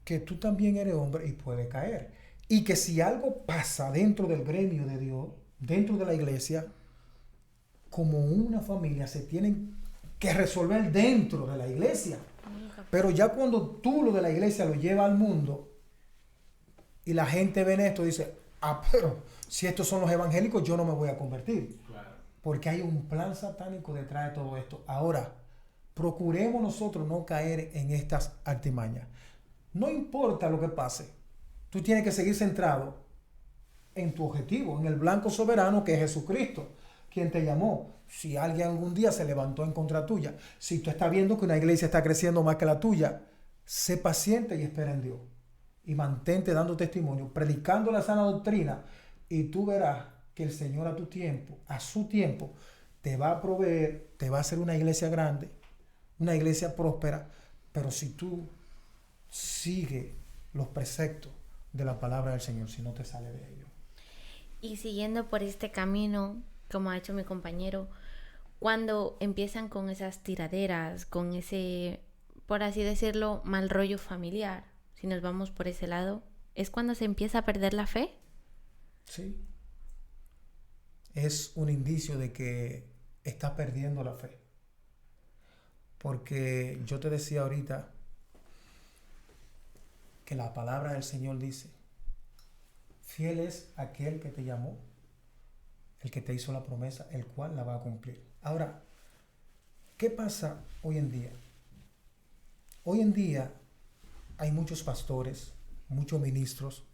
[SPEAKER 1] que tú también eres hombre y puedes caer, y que si algo pasa dentro del gremio de Dios, dentro de la iglesia, como una familia se tienen que resolver dentro de la iglesia. Pero ya cuando tú lo de la iglesia lo llevas al mundo y la gente ve esto, dice, pero si estos son los evangélicos, yo no me voy a convertir. Claro. Porque hay un plan satánico detrás de todo esto. Ahora, procuremos nosotros no caer en estas artimañas. No importa lo que pase, tú tienes que seguir centrado en tu objetivo, en el blanco soberano que es Jesucristo, quien te llamó. Si alguien algún día se levantó en contra tuya, si tú estás viendo que una iglesia está creciendo más que la tuya, sé paciente y espera en Dios. Y mantente dando testimonio, predicando la sana doctrina, y tú verás que el Señor a tu tiempo, a su tiempo, te va a proveer, te va a hacer una iglesia grande, una iglesia próspera, pero si tú sigues los preceptos de la palabra del Señor, si no te sale de ello.
[SPEAKER 3] Y siguiendo por este camino, como ha hecho mi compañero, cuando empiezan con esas tiraderas, con ese, por así decirlo, mal rollo familiar, si nos vamos por ese lado, ¿es cuando se empieza a perder la fe?
[SPEAKER 1] Sí. Es un indicio de que está perdiendo la fe. Porque yo te decía ahorita que la palabra del Señor dice, fiel es aquel que te llamó, el que te hizo la promesa, el cual la va a cumplir. Ahora, ¿qué pasa hoy en día? Hoy en día hay muchos pastores, muchos ministros,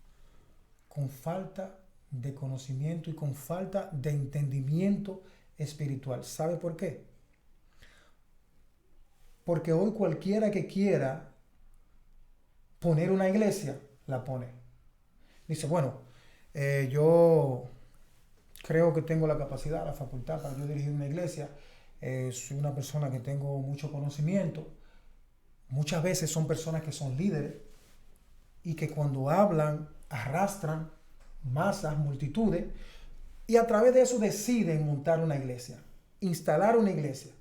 [SPEAKER 1] con falta de conocimiento y con falta de entendimiento espiritual. ¿Sabe por qué? Porque hoy cualquiera que quiera poner una iglesia, la pone. Dice, bueno, yo creo que tengo la capacidad, la facultad para yo dirigir una iglesia. Soy una persona que tengo mucho conocimiento. Muchas veces son personas que son líderes y que cuando hablan arrastran masas, multitudes, y a través de eso deciden montar una iglesia, instalar una iglesia.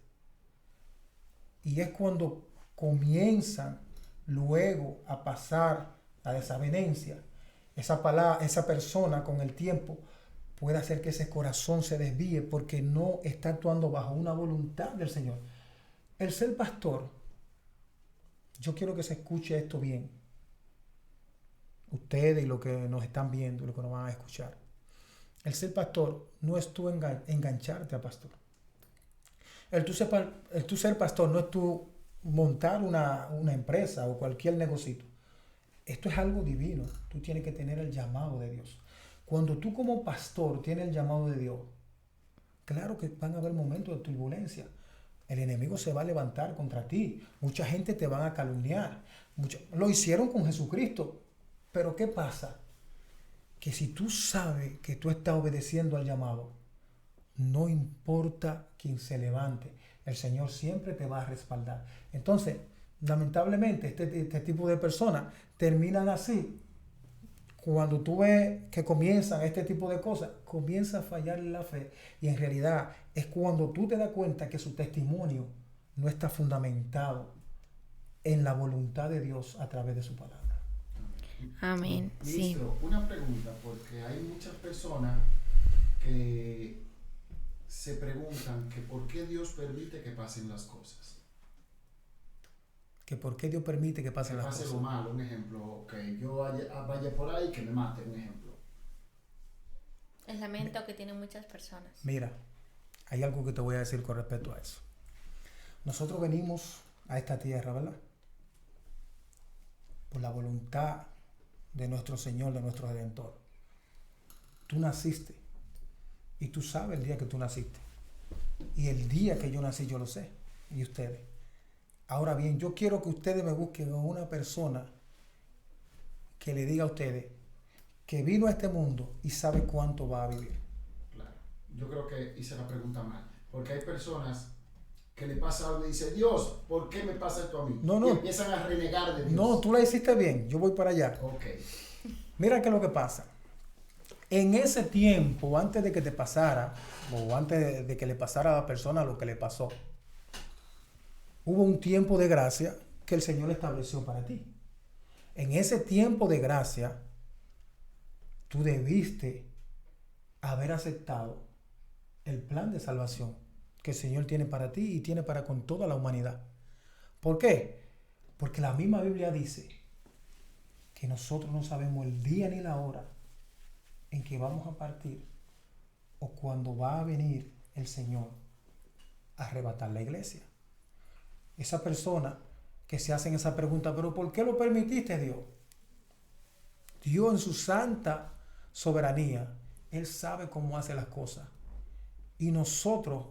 [SPEAKER 1] Y es cuando comienzan luego a pasar la desavenencia. Esa persona con el tiempo puede hacer que ese corazón se desvíe porque no está actuando bajo una voluntad del Señor. El ser pastor, yo quiero que se escuche esto bien. Ustedes y los que nos están viendo y los que nos van a escuchar. El ser pastor no es tú engancharte a pastor. El tú ser pastor no es tú montar una empresa o cualquier negocito. Esto es algo divino. Tú tienes que tener el llamado de Dios. Cuando tú como pastor tienes el llamado de Dios, claro que van a haber momentos de turbulencia. El enemigo se va a levantar contra ti. Mucha gente te va a calumniar. Lo hicieron con Jesucristo. Pero ¿qué pasa? Que si tú sabes que tú estás obedeciendo al llamado, no importa quién se levante, el Señor siempre te va a respaldar. Entonces, lamentablemente, este tipo de personas terminan así. Cuando tú ves que comienzan este tipo de cosas, comienza a fallar en la fe. Y en realidad es cuando tú te das cuenta que su testimonio no está fundamentado en la voluntad de Dios a través de su palabra.
[SPEAKER 3] Amén. Sí.
[SPEAKER 2] Ministro, una pregunta, porque hay muchas personas que se preguntan que por qué Dios permite que pasen las cosas.
[SPEAKER 1] Que por qué Dios permite que pasen las cosas.
[SPEAKER 2] Que pase lo malo, un ejemplo, que yo vaya por ahí y que me mate, un ejemplo.
[SPEAKER 3] El lamento que tienen muchas personas.
[SPEAKER 1] Mira, hay algo que te voy a decir con respecto a eso. Nosotros venimos a esta tierra, ¿verdad? Por la voluntad de nuestro Señor, de nuestro Redentor. Tú naciste y tú sabes el día que tú naciste. Y el día que yo nací yo lo sé, y ustedes. Ahora bien, yo quiero que ustedes me busquen a una persona que le diga a ustedes que vino a este mundo y sabe cuánto va a vivir.
[SPEAKER 2] Claro, yo creo que hice la pregunta mal, porque hay personas que le pasa algo y dice, Dios, ¿por qué me pasa esto a mí?
[SPEAKER 1] No.
[SPEAKER 2] Y empiezan a renegar de Dios.
[SPEAKER 1] No, tú la hiciste bien, yo voy para allá.
[SPEAKER 2] Ok.
[SPEAKER 1] Mira qué es lo que pasa. En ese tiempo, antes de que te pasara, o antes de que le pasara a la persona lo que le pasó, hubo un tiempo de gracia que el Señor estableció para ti. En ese tiempo de gracia, tú debiste haber aceptado el plan de salvación que el Señor tiene para ti y tiene para con toda la humanidad. ¿Por qué? Porque la misma Biblia dice que nosotros no sabemos el día ni la hora en que vamos a partir o cuando va a venir el Señor a arrebatar la iglesia. Esa persona que se hacen esa pregunta, ¿pero por qué lo permitiste, Dios? Dios en su santa soberanía, Él sabe cómo hace las cosas. Y nosotros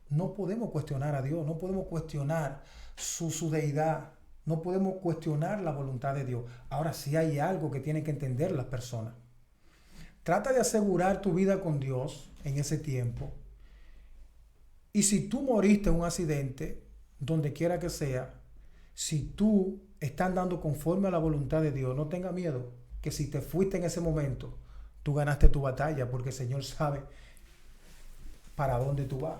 [SPEAKER 1] no podemos cuestionar a Dios, no podemos cuestionar su deidad, no podemos cuestionar la voluntad de Dios. Ahora sí hay algo que tienen que entender las personas. Trata de asegurar tu vida con Dios en ese tiempo. Y si tú moriste en un accidente, donde quiera que sea, si tú estás andando conforme a la voluntad de Dios, no tenga miedo, que si te fuiste en ese momento, tú ganaste tu batalla, porque el Señor sabe para dónde tú vas.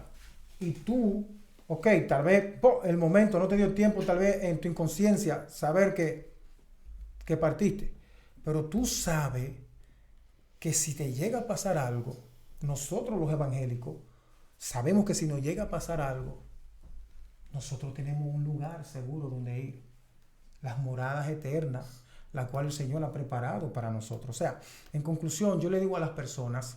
[SPEAKER 1] Y tú, ok, tal vez el momento no te dio tiempo, tal vez en tu inconsciencia, saber que partiste. Pero tú sabes que si te llega a pasar algo, nosotros los evangélicos sabemos que si nos llega a pasar algo, nosotros tenemos un lugar seguro donde ir. Las moradas eternas, la cual el Señor ha preparado para nosotros. O sea, en conclusión, yo le digo a las personas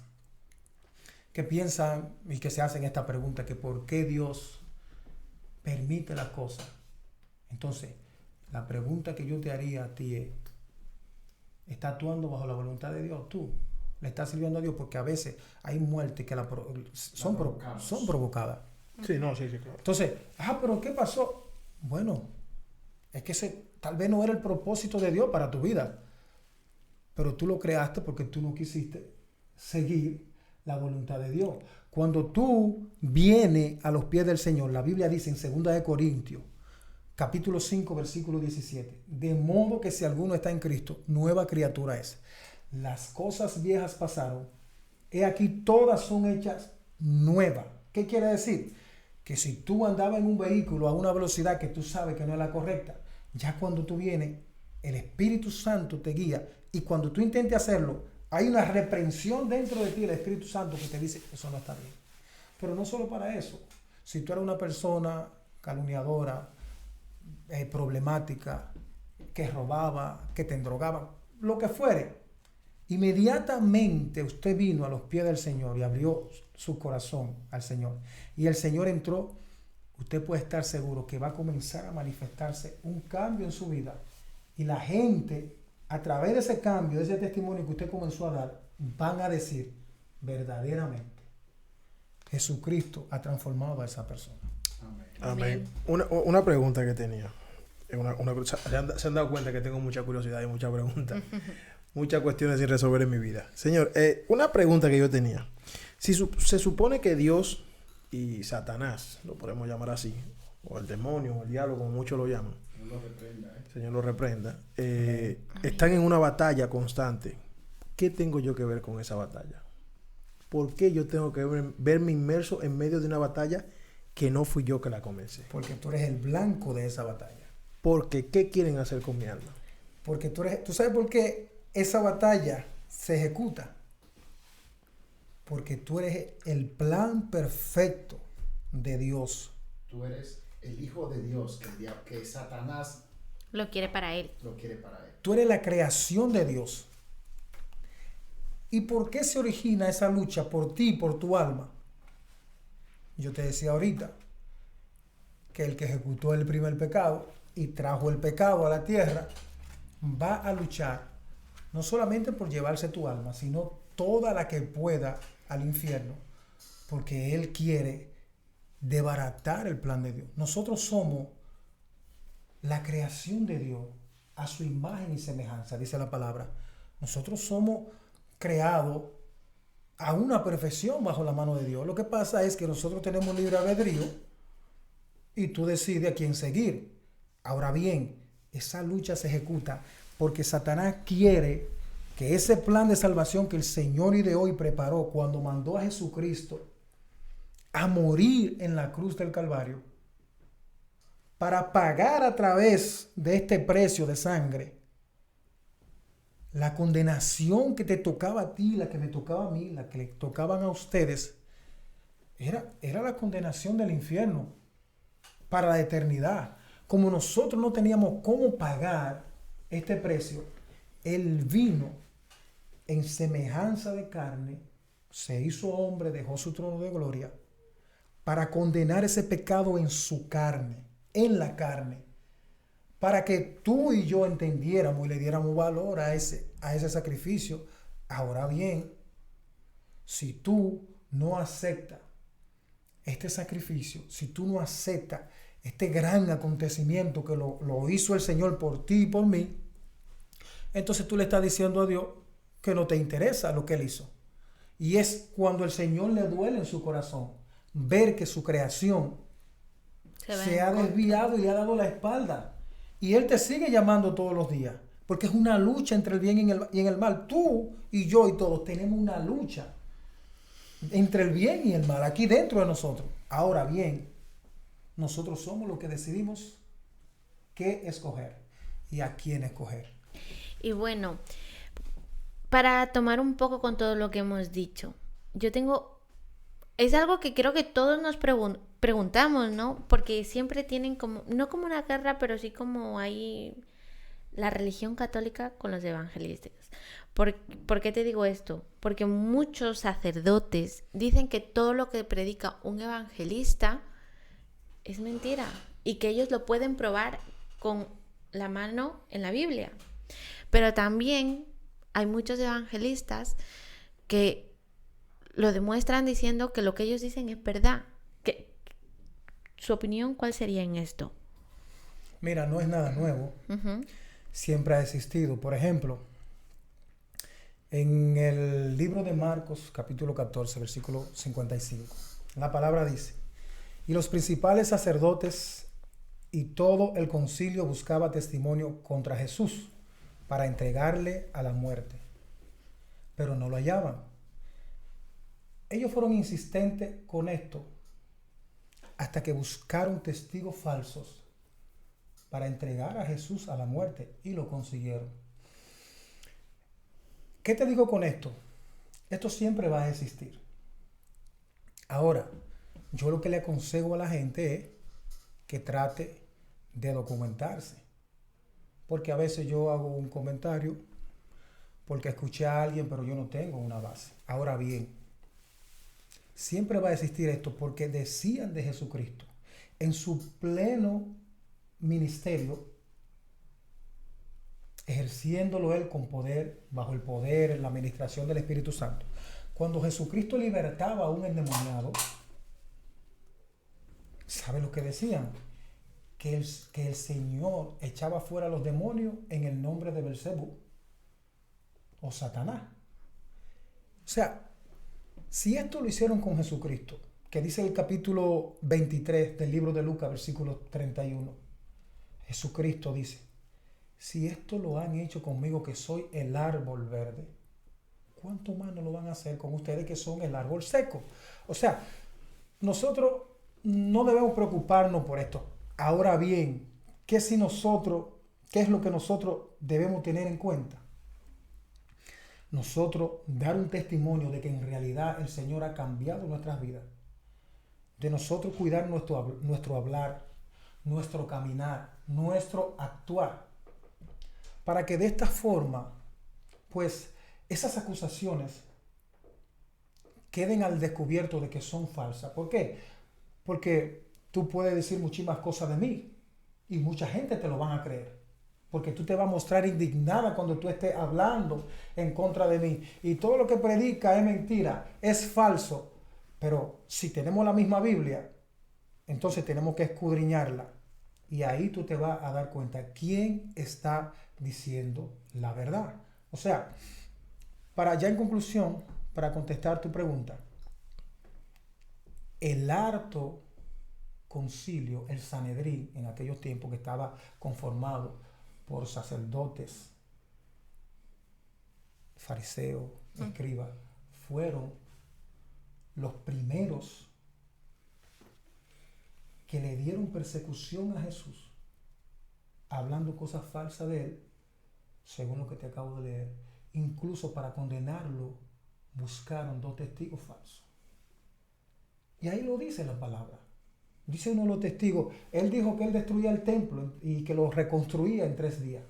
[SPEAKER 1] que piensan y que se hacen esta pregunta, que por qué Dios permite las cosas. Entonces, la pregunta que yo te haría a ti es, ¿Está actuando bajo la voluntad de Dios? Tú le estás sirviendo a Dios, porque a veces hay muertes que son provocadas.
[SPEAKER 4] Sí, no, sí, claro.
[SPEAKER 1] Entonces, pero ¿qué pasó? Bueno, es que tal vez no era el propósito de Dios para tu vida, pero tú lo creaste porque tú no quisiste seguir la voluntad de Dios. Cuando tú vienes a los pies del Señor, la Biblia dice en 2 Corintios, capítulo 5, versículo 17, de modo que si alguno está en Cristo, nueva criatura es. Las cosas viejas pasaron, he aquí todas son hechas nuevas. ¿Qué quiere decir? Que si tú andabas en un vehículo a una velocidad que tú sabes que no es la correcta, ya cuando tú vienes, el Espíritu Santo te guía, y cuando tú intentes hacerlo, hay una reprensión dentro de ti, el Espíritu Santo, que te dice, eso no está bien. Pero no solo para eso. Si tú eres una persona calumniadora, problemática, que robaba, que te endrogaba, lo que fuere, inmediatamente usted vino a los pies del Señor y abrió su corazón al Señor, y el Señor entró, usted puede estar seguro que va a comenzar a manifestarse un cambio en su vida, y la gente, a través de ese cambio, de ese testimonio que usted comenzó a dar, van a decir, verdaderamente, Jesucristo ha transformado a esa persona.
[SPEAKER 4] Amén. Una pregunta que tenía. Se han dado cuenta que tengo mucha curiosidad y muchas preguntas. Muchas cuestiones sin resolver en mi vida. Señor, una pregunta que yo tenía. Si se supone que Dios y Satanás, lo podemos llamar así, o el demonio, o el diablo, como muchos lo llaman. Señor lo reprenda. Están en una batalla constante. ¿Qué tengo yo que ver con esa batalla? ¿Por qué yo tengo que verme inmerso en medio de una batalla que no fui yo que la comencé?
[SPEAKER 1] Porque tú eres el blanco de esa batalla.
[SPEAKER 4] Porque, ¿qué quieren hacer con mi alma?
[SPEAKER 1] Porque tú sabes por qué esa batalla se ejecuta. Porque tú eres el plan perfecto de Dios.
[SPEAKER 2] Tú eres el Hijo de Dios, que Satanás
[SPEAKER 3] lo quiere para él.
[SPEAKER 1] Tú eres la creación de Dios. ¿Y por qué se origina esa lucha por ti y por tu alma? Yo te decía ahorita que el que ejecutó el primer pecado y trajo el pecado a la tierra va a luchar no solamente por llevarse tu alma, sino toda la que pueda al infierno, porque él quiere desbaratar el plan de Dios. Nosotros somos la creación de Dios a su imagen y semejanza, dice la palabra. Nosotros somos creados a una perfección bajo la mano de Dios. Lo que pasa es que nosotros tenemos libre albedrío y tú decides a quién seguir. Ahora bien, esa lucha se ejecuta porque Satanás quiere que ese plan de salvación que el Señor y de hoy preparó cuando mandó a Jesucristo a morir en la cruz del Calvario para pagar a través de este precio de sangre la condenación que te tocaba a ti, la que me tocaba a mí, la que le tocaban a ustedes, era la condenación del infierno para la eternidad. Como nosotros no teníamos cómo pagar este precio, Él vino en semejanza de carne, se hizo hombre, dejó su trono de gloria, para condenar ese pecado en su carne, en la carne, para que tú y yo entendiéramos y le diéramos valor a ese sacrificio. Ahora bien, si tú no aceptas este sacrificio, si tú no aceptas este gran acontecimiento que lo hizo el Señor por ti y por mí, entonces tú le estás diciendo a Dios que no te interesa lo que Él hizo. Y es cuando el Señor le duele en su corazón ver que su creación se ha desviado y le ha dado la espalda. Y Él te sigue llamando todos los días, porque es una lucha entre el bien y el mal. Tú y yo y todos tenemos una lucha entre el bien y el mal, aquí dentro de nosotros. Ahora bien, nosotros somos los que decidimos qué escoger y a quién escoger.
[SPEAKER 3] Y bueno, para tomar un poco con todo lo que hemos dicho, es algo que creo que todos nos preguntamos, ¿no? Porque siempre tienen como, no como una guerra, pero sí como hay la religión católica con los evangelistas. ¿Por qué te digo esto? Porque muchos sacerdotes dicen que todo lo que predica un evangelista es mentira y que ellos lo pueden probar con la mano en la Biblia. Pero también hay muchos evangelistas que lo demuestran diciendo que lo que ellos dicen es verdad. ¿Su opinión cuál sería en esto?
[SPEAKER 1] Mira, no es nada nuevo.
[SPEAKER 3] Uh-huh.
[SPEAKER 1] Siempre ha existido. Por ejemplo, en el libro de Marcos, capítulo 14, versículo 55, la palabra dice: y los principales sacerdotes y todo el concilio buscaba testimonio contra Jesús para entregarle a la muerte, pero no lo hallaban. Ellos fueron insistentes con esto hasta que buscaron testigos falsos para entregar a Jesús a la muerte, y lo consiguieron. ¿Qué te digo con esto? Esto siempre va a existir. Ahora, yo lo que le aconsejo a la gente es que trate de documentarse. Porque a veces yo hago un comentario porque escuché a alguien, pero yo no tengo una base. Ahora bien, siempre va a existir esto porque decían de Jesucristo en su pleno ministerio, ejerciéndolo él con poder, bajo el poder, en la administración del Espíritu Santo. Cuando Jesucristo libertaba a un endemoniado, ¿sabe lo que decían? Que el Señor echaba fuera a los demonios en el nombre de Belcebú o Satanás. O sea, si esto lo hicieron con Jesucristo, que dice el capítulo 23 del libro de Lucas, versículo 31, Jesucristo dice: si esto lo han hecho conmigo, que soy el árbol verde, ¿cuánto más no lo van a hacer con ustedes, que son el árbol seco? O sea, nosotros no debemos preocuparnos por esto. Ahora bien, ¿qué es lo que nosotros debemos tener en cuenta? Nosotros dar un testimonio de que en realidad el Señor ha cambiado nuestras vidas. De nosotros cuidar nuestro hablar, nuestro caminar, nuestro actuar. Para que de esta forma, pues, esas acusaciones queden al descubierto de que son falsas. ¿Por qué? Porque tú puedes decir muchísimas cosas de mí y mucha gente te lo van a creer. Porque tú te vas a mostrar indignada cuando tú estés hablando en contra de mí. Y todo lo que predica es mentira, es falso. Pero si tenemos la misma Biblia, entonces tenemos que escudriñarla. Y ahí tú te vas a dar cuenta quién está diciendo la verdad. O sea, ya en conclusión, para contestar tu pregunta, el harto concilio, el Sanedrín, en aquellos tiempos, que estaba conformado por sacerdotes, fariseos, escribas, fueron los primeros que le dieron persecución a Jesús, hablando cosas falsas de él, según lo que te acabo de leer. Incluso para condenarlo, buscaron 2 testigos falsos. Y ahí lo dice la palabra. Dice uno de los testigos, él dijo que él destruía el templo y que lo reconstruía en 3 días.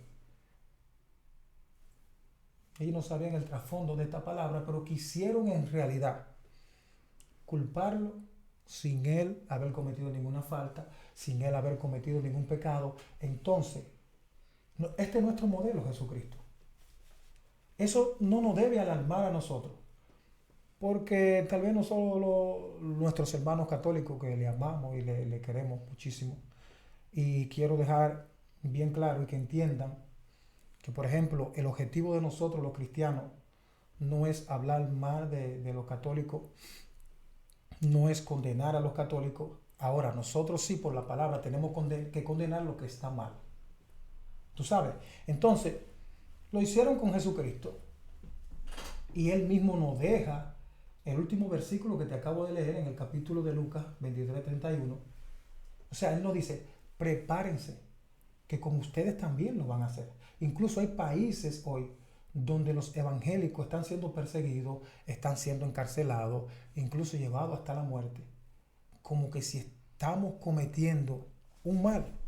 [SPEAKER 1] Ellos no sabían el trasfondo de esta palabra, pero quisieron en realidad culparlo sin él haber cometido ninguna falta, sin él haber cometido ningún pecado. Entonces, este es nuestro modelo, Jesucristo. Eso no nos debe alarmar a nosotros, porque tal vez no solo nuestros hermanos católicos, que le amamos y le queremos muchísimo. Y quiero dejar bien claro y que entiendan que, por ejemplo, el objetivo de nosotros los cristianos no es hablar mal de los católicos, no es condenar a los católicos. Ahora, nosotros sí, por la palabra, tenemos que condenar lo que está mal. ¿Tú sabes? Entonces, lo hicieron con Jesucristo. Y él mismo nos deja el último versículo que te acabo de leer en el capítulo de Lucas 23:31. O sea, él nos dice, prepárense, que con ustedes también lo van a hacer. Incluso hay países hoy donde los evangélicos están siendo perseguidos, están siendo encarcelados, incluso llevados hasta la muerte, como que si estamos cometiendo un mal.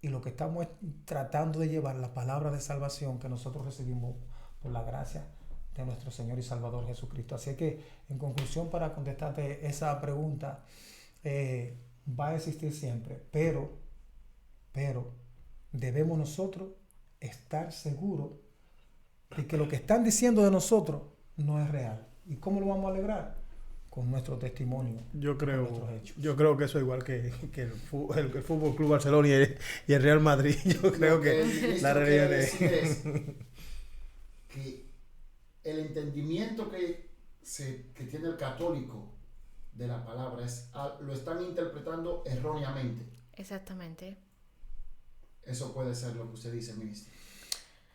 [SPEAKER 1] Y lo que estamos es tratando de llevar la palabra de salvación que nosotros recibimos por la gracia de nuestro Señor y Salvador Jesucristo. Así que, en conclusión, para contestarte esa pregunta, va a existir siempre, pero debemos nosotros estar seguros de que lo que están diciendo de nosotros no es real. ¿Y cómo lo vamos a alegrar? Con nuestro testimonio.
[SPEAKER 4] Yo
[SPEAKER 1] con
[SPEAKER 4] creo,
[SPEAKER 1] nuestros hechos.
[SPEAKER 4] yo creo que eso es igual que el Fútbol Club Barcelona y el Real Madrid. Yo creo
[SPEAKER 2] Lo
[SPEAKER 4] que
[SPEAKER 2] el ministro
[SPEAKER 4] la
[SPEAKER 2] quiere
[SPEAKER 4] realidad
[SPEAKER 2] decir es que el entendimiento que tiene el católico de la palabra lo están interpretando erróneamente.
[SPEAKER 3] Exactamente.
[SPEAKER 2] Eso puede ser lo que usted dice, ministro.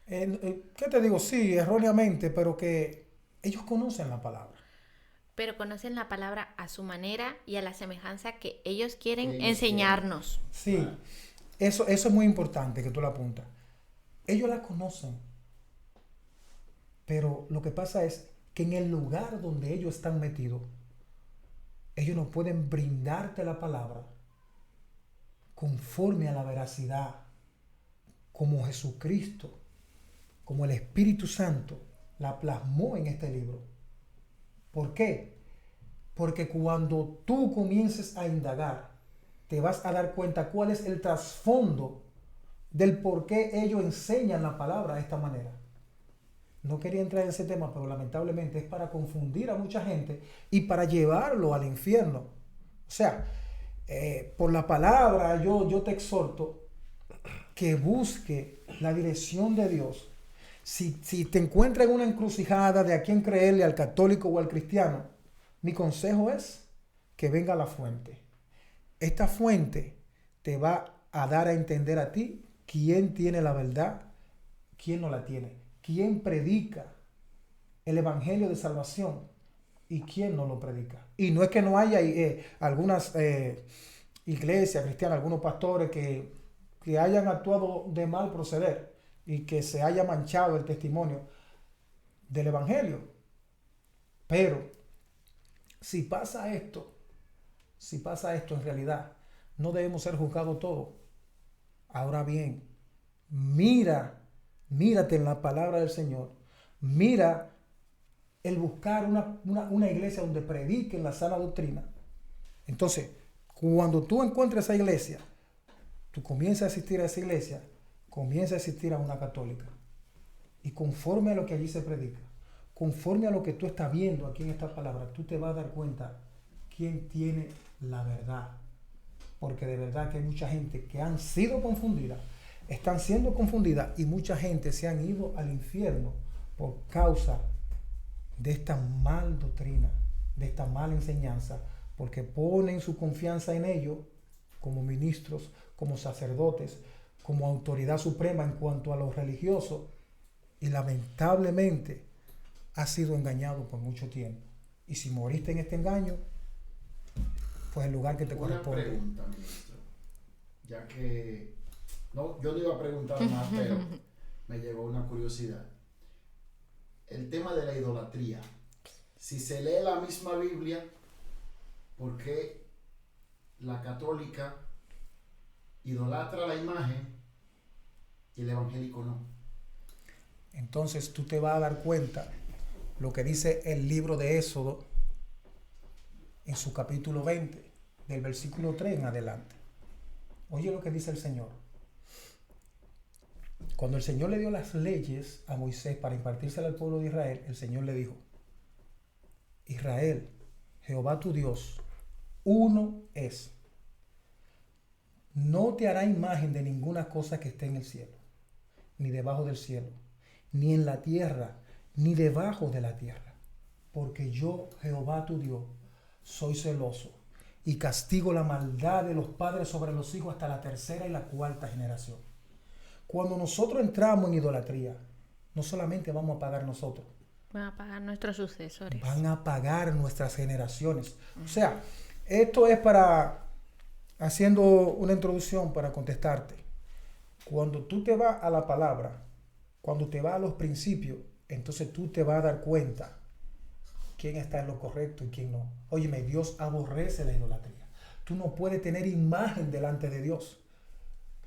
[SPEAKER 1] ¿Qué te digo? Sí, erróneamente, pero que ellos conocen la palabra.
[SPEAKER 3] Pero conocen la palabra a su manera y a la semejanza que ellos quieren
[SPEAKER 2] Ellos
[SPEAKER 3] enseñarnos.
[SPEAKER 1] Sí, eso es muy importante que tú la apuntas. Ellos la conocen, pero lo que pasa es que en el lugar donde ellos están metidos, ellos no pueden brindarte la palabra conforme a la veracidad, como Jesucristo, como el Espíritu Santo la plasmó en este libro. ¿Por qué? Porque cuando tú comiences a indagar, te vas a dar cuenta cuál es el trasfondo del por qué ellos enseñan la palabra de esta manera. No quería entrar en ese tema, pero lamentablemente es para confundir a mucha gente y para llevarlo al infierno. O sea, por la palabra yo te exhorto que busque la dirección de Dios. Si te encuentras en una encrucijada de a quién creerle, al católico o al cristiano, mi consejo es que venga a la fuente. Esta fuente te va a dar a entender a ti quién tiene la verdad, quién no la tiene, quién predica el evangelio de salvación y quién no lo predica. Y no es que no haya algunas iglesias cristianas, algunos pastores que hayan actuado de mal proceder y que se haya manchado el testimonio del evangelio. Pero si pasa esto en realidad, no debemos ser juzgados todos. Ahora bien, mírate en la palabra del Señor, mira el buscar una iglesia donde prediquen la sana doctrina. Entonces, cuando tú encuentres esa iglesia, tú comienzas a asistir a esa iglesia, comienza a asistir a una católica. Y conforme a lo que allí se predica, conforme a lo que tú estás viendo aquí en esta palabra, tú te vas a dar cuenta quién tiene la verdad. Porque de verdad que hay mucha gente que han sido confundida, están siendo confundidas y mucha gente se han ido al infierno por causa de esta mal doctrina, de esta mala enseñanza, porque ponen su confianza en ellos como ministros, como sacerdotes, como autoridad suprema en cuanto a lo religioso, y lamentablemente has sido engañado por mucho tiempo. Y si moriste en este engaño, pues el lugar que te corresponde.
[SPEAKER 2] Una pregunta, ministro, ya que yo no iba a preguntar más, pero me llegó una curiosidad. El tema de la idolatría. Si se lee la misma Biblia, ¿por qué la católica idolatra la imagen y el evangélico no?
[SPEAKER 1] Entonces tú te vas a dar cuenta lo que dice el libro de Éxodo en su capítulo 20, del versículo 3 en adelante. Oye lo que dice el Señor. Cuando el Señor le dio las leyes a Moisés para impartírselas al pueblo de Israel, el Señor le dijo: Israel, Jehová tu Dios, uno es. No te hará imagen de ninguna cosa que esté en el cielo, ni debajo del cielo, ni en la tierra, ni debajo de la tierra. Porque yo, Jehová tu Dios, soy celoso y castigo la maldad de los padres sobre los hijos hasta la tercera y la cuarta generación. Cuando nosotros entramos en idolatría, no solamente vamos a pagar nosotros,
[SPEAKER 3] Van a pagar nuestros sucesores.
[SPEAKER 1] van a pagar nuestras generaciones. O sea, esto es haciendo una introducción para contestarte. Cuando tú te vas a la palabra, cuando te vas a los principios, entonces tú te vas a dar cuenta quién está en lo correcto y quién no. Óyeme, Dios aborrece la idolatría. Tú no puedes tener imagen delante de Dios.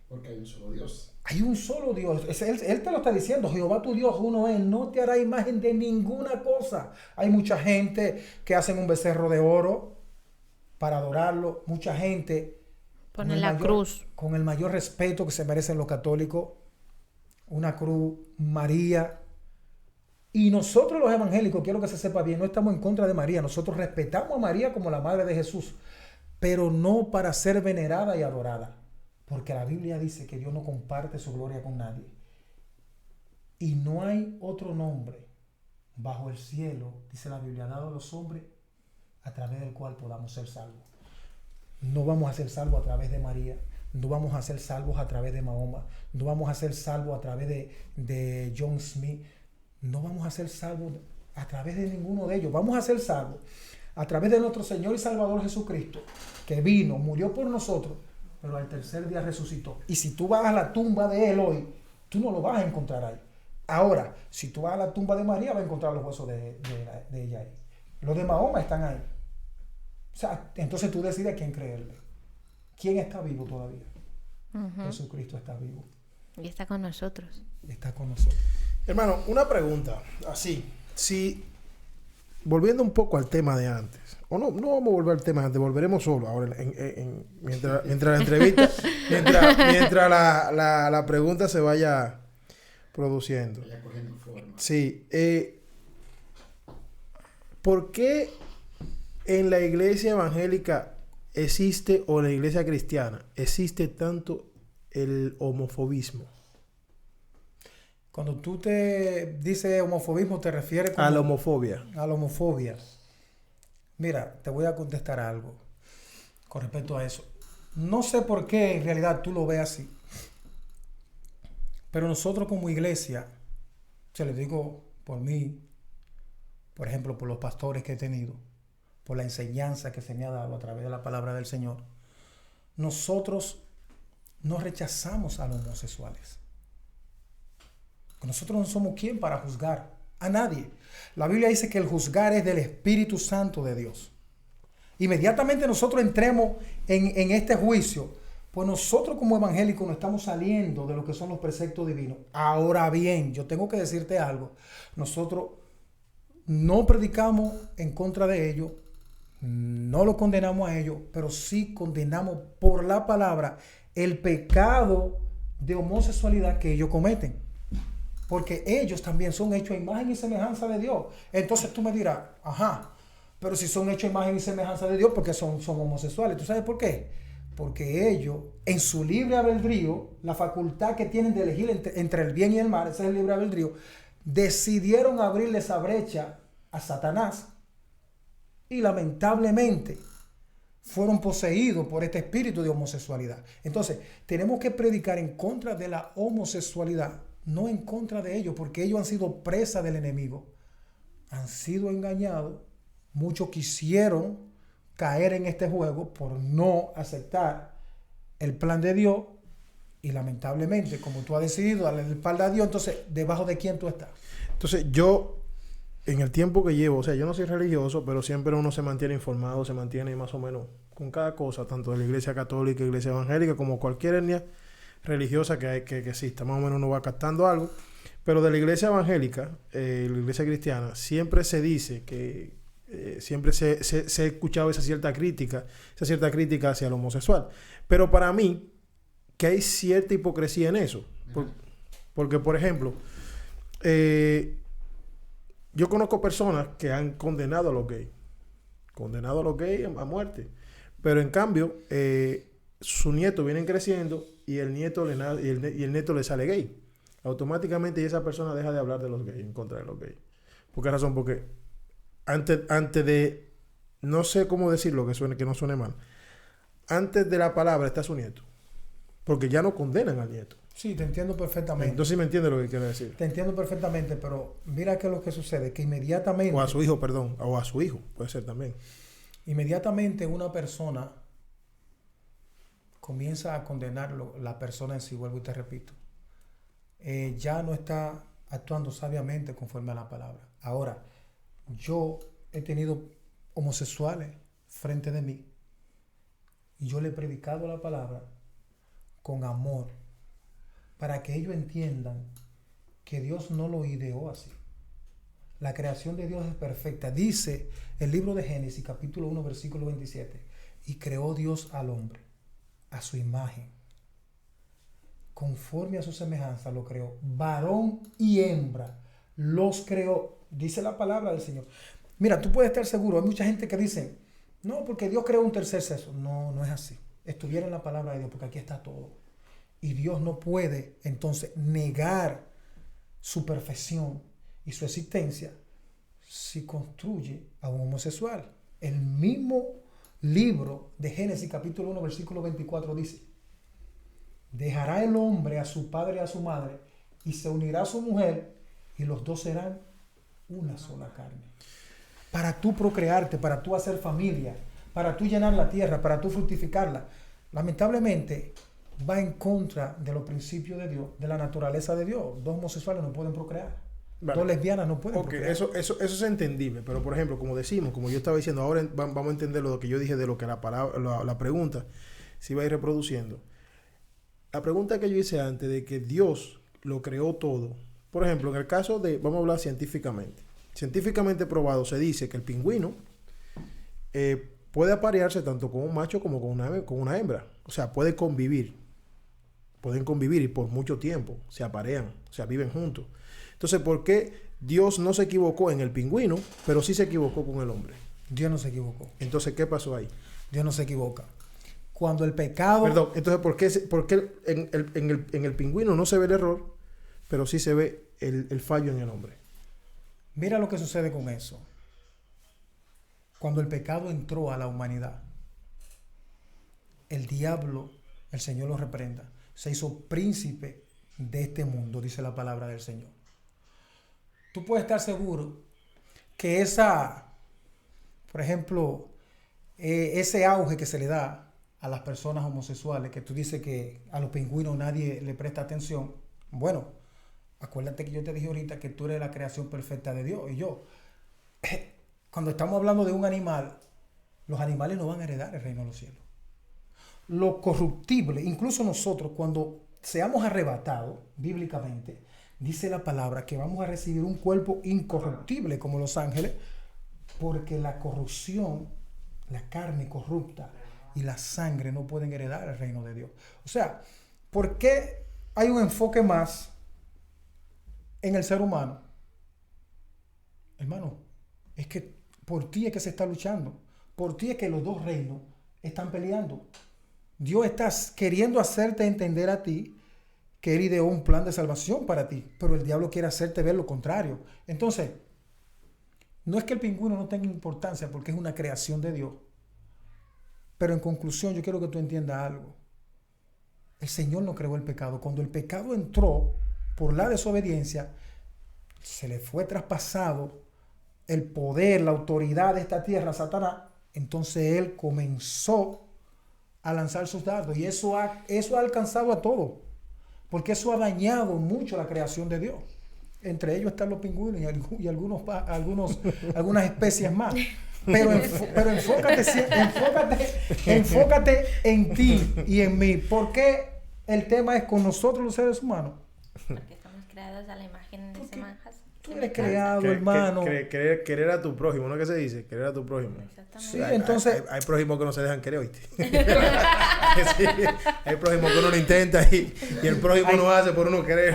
[SPEAKER 2] Porque hay un solo Dios.
[SPEAKER 1] Hay un solo Dios. Él te lo está diciendo. Jehová tu Dios, uno es. No te hará imagen de ninguna cosa. Hay mucha gente que hacen un becerro de oro para adorarlo. Mucha gente
[SPEAKER 3] Ponen la cruz.
[SPEAKER 1] con el mayor respeto que se merecen los católicos. Una cruz María, Y nosotros los evangélicos, quiero que se sepa bien, no estamos en contra de María. Nosotros respetamos a María como la madre de Jesús, pero no para ser venerada y adorada. Porque la Biblia dice que Dios no comparte su gloria con nadie. Y no hay otro nombre bajo el cielo, dice la Biblia, dado a los hombres a través del cual podamos ser salvos. No vamos a ser salvos a través de María, no vamos a ser salvos a través de Mahoma, no vamos a ser salvos a través de John Smith, no vamos a ser salvos a través de ninguno de ellos. Vamos a ser salvos a través de nuestro Señor y Salvador Jesucristo, que vino, murió por nosotros, pero al tercer día resucitó. Y si tú vas a la tumba de él hoy, tú no lo vas a encontrar ahí. Ahora, si tú vas a la tumba de María, vas a encontrar los huesos de ella ahí. Los de Mahoma están ahí. O sea, entonces tú decides a quién creerle. ¿Quién está vivo todavía? Jesucristo está vivo.
[SPEAKER 3] Y está con nosotros.
[SPEAKER 1] Está con nosotros.
[SPEAKER 4] Hermano, una pregunta, así, si, volviendo un poco al tema de antes, o no vamos a volver al tema de antes, volveremos solo ahora, mientras la entrevista, mientras la pregunta se vaya produciendo.
[SPEAKER 2] Vaya cogiendo forma.
[SPEAKER 4] Sí, ¿por qué en la iglesia evangélica existe, o en la iglesia cristiana, existe tanto el homofobismo?
[SPEAKER 1] Cuando tú te dices homofobismo, te refieres
[SPEAKER 4] A la homofobia.
[SPEAKER 1] a la homofobia. Mira, te voy a contestar algo con respecto a eso. No sé por qué en realidad tú lo ves así, pero nosotros como iglesia, se lo digo por mí, por ejemplo, por los pastores que he tenido, por la enseñanza que se me ha dado a través de la palabra del Señor, nosotros no rechazamos a los homosexuales. Nosotros no somos quien para juzgar a nadie. La Biblia dice que el juzgar es del Espíritu Santo de Dios. Inmediatamente nosotros entremos en este juicio, pues nosotros como evangélicos no estamos saliendo de lo que son los preceptos divinos. Ahora bien, yo tengo que decirte algo. Nosotros no predicamos en contra de ellos, no lo condenamos a ellos, pero sí condenamos por la palabra el pecado de homosexualidad que ellos cometen. Porque ellos también son hechos a imagen y semejanza de Dios. Entonces tú me dirás, ajá, pero si son hechos a imagen y semejanza de Dios, ¿por qué son homosexuales? ¿Tú sabes por qué? Porque ellos, en su libre albedrío, la facultad que tienen de elegir entre el bien y el mal, ese es el libre albedrío, decidieron abrirle esa brecha a Satanás y lamentablemente fueron poseídos por este espíritu de homosexualidad. Entonces, tenemos que predicar en contra de la homosexualidad, no en contra de ellos, porque ellos han sido presa del enemigo, han sido engañados. Muchos quisieron caer en este juego por no aceptar el plan de Dios y lamentablemente, como tú has decidido darle el espalda a Dios, entonces, ¿debajo de quién tú estás?
[SPEAKER 4] Entonces, yo, en el tiempo que llevo, o sea, yo no soy religioso, pero siempre uno se mantiene informado, se mantiene más o menos con cada cosa, tanto de la iglesia católica, iglesia evangélica, como cualquier etnia religiosa que exista. Más o menos uno va captando algo. Pero de la iglesia evangélica, la iglesia cristiana, siempre se dice que siempre se ha escuchado esa cierta crítica hacia el homosexual. Pero para mí, que hay cierta hipocresía en eso. Porque, por ejemplo, yo conozco personas que han condenado a los gays. Condenado a los gays a muerte. Pero en cambio, sus nietos vienen creciendo y el nieto le sale gay. Automáticamente esa persona deja de hablar de los gays, en contra de los gays. ¿Por qué razón? Porque antes de, no sé cómo decirlo, que no suene mal, antes de la palabra está su nieto. Porque ya no condenan al nieto.
[SPEAKER 1] Sí, te entiendo perfectamente.
[SPEAKER 4] Entonces sí me entiendes lo que quiero decir.
[SPEAKER 1] Te entiendo perfectamente, pero mira qué es lo que sucede, que inmediatamente...
[SPEAKER 4] O a su hijo, perdón, o a su hijo, puede ser también.
[SPEAKER 1] Inmediatamente una persona comienza a condenar la persona en sí, vuelvo y te repito. Ya no está actuando sabiamente conforme a la palabra. Ahora, yo he tenido homosexuales frente de mí y yo le he predicado la palabra con amor para que ellos entiendan que Dios no lo ideó así. La creación de Dios es perfecta. Dice el libro de Génesis, capítulo 1, versículo 27, y creó Dios al hombre a su imagen. Conforme a su semejanza lo creó. Varón y hembra los creó. Dice la palabra del Señor. Mira, tú puedes estar seguro, hay mucha gente que dice, no, porque Dios creó un tercer sexo. No, no es así. Estuviera en la palabra de Dios, porque aquí está todo. Y Dios no puede entonces negar su perfección y su existencia si construye a un homosexual. El mismo libro de Génesis capítulo 1 versículo 24 dice: dejará el hombre a su padre y a su madre y se unirá a su mujer y los dos serán una sola carne. Para tú procrearte, para tú hacer familia, para tú llenar la tierra, para tú fructificarla, lamentablemente va en contra de los principios de Dios, de la naturaleza de Dios. Dos homosexuales no pueden procrear. Vale. Dos lesbianas no pueden procrear.
[SPEAKER 4] Eso es entendible, pero por ejemplo, como decimos, como yo estaba diciendo, ahora vamos a entender lo que yo dije de lo que la pregunta se iba a ir reproduciendo. La pregunta que yo hice antes de que Dios lo creó todo, por ejemplo, en el caso de, vamos a hablar científicamente probado, se dice que el pingüino puede aparearse tanto con un macho como con una hembra. O sea, pueden convivir y por mucho tiempo se aparean, o sea, viven juntos. Entonces, ¿por qué Dios no se equivocó en el pingüino, pero sí se equivocó con el hombre?
[SPEAKER 1] Dios no se equivocó.
[SPEAKER 4] Entonces, ¿qué pasó ahí?
[SPEAKER 1] Dios no se equivoca. Cuando el pecado...
[SPEAKER 4] Perdón, entonces, ¿por qué en el pingüino no se ve el error, pero sí se ve el fallo en el hombre?
[SPEAKER 1] Mira lo que sucede con eso. Cuando el pecado entró a la humanidad, el diablo, el Señor lo reprenda, se hizo príncipe de este mundo, dice la palabra del Señor. Tú puedes estar seguro que por ejemplo, ese auge que se le da a las personas homosexuales, que tú dices que a los pingüinos nadie le presta atención. Bueno, acuérdate que yo te dije ahorita que tú eres la creación perfecta de Dios. Y yo, cuando estamos hablando de un animal, los animales no van a heredar el reino de los cielos. Lo corruptible, incluso nosotros, cuando seamos arrebatados, bíblicamente, dice la palabra que vamos a recibir un cuerpo incorruptible como los ángeles, porque la corrupción, la carne corrupta y la sangre no pueden heredar el reino de Dios. O sea, ¿por qué hay un enfoque más en el ser humano? Hermano, es que por ti es que se está luchando. Por ti es que los dos reinos están peleando. Dios está queriendo hacerte entender a ti que Él ideó un plan de salvación para ti, pero el diablo quiere hacerte ver lo contrario. Entonces, no es que el pingüino no tenga importancia porque es una creación de Dios, pero en conclusión yo quiero que tú entiendas algo. El Señor no creó el pecado. Cuando el pecado entró por la desobediencia, se le fue traspasado el poder, la autoridad de esta tierra a Satanás. Entonces Él comenzó a lanzar sus dardos y eso ha alcanzado a todo, porque eso ha dañado mucho la creación de Dios. Entre ellos están los pingüinos y algunas especies más. Pero enfócate en ti y en mí. ¿Por qué el tema es con nosotros los seres humanos?
[SPEAKER 3] Porque estamos creados a la imagen de semejanza.
[SPEAKER 1] Tú eres creado, hermano.
[SPEAKER 4] Querer a tu prójimo, ¿no? ¿Qué se dice? Querer a tu prójimo.
[SPEAKER 3] Exactamente.
[SPEAKER 1] Sí, entonces...
[SPEAKER 4] Hay prójimos que no se dejan querer, ¿oíste? Sí, hay prójimos que uno lo intenta y el prójimo no hace por uno querer.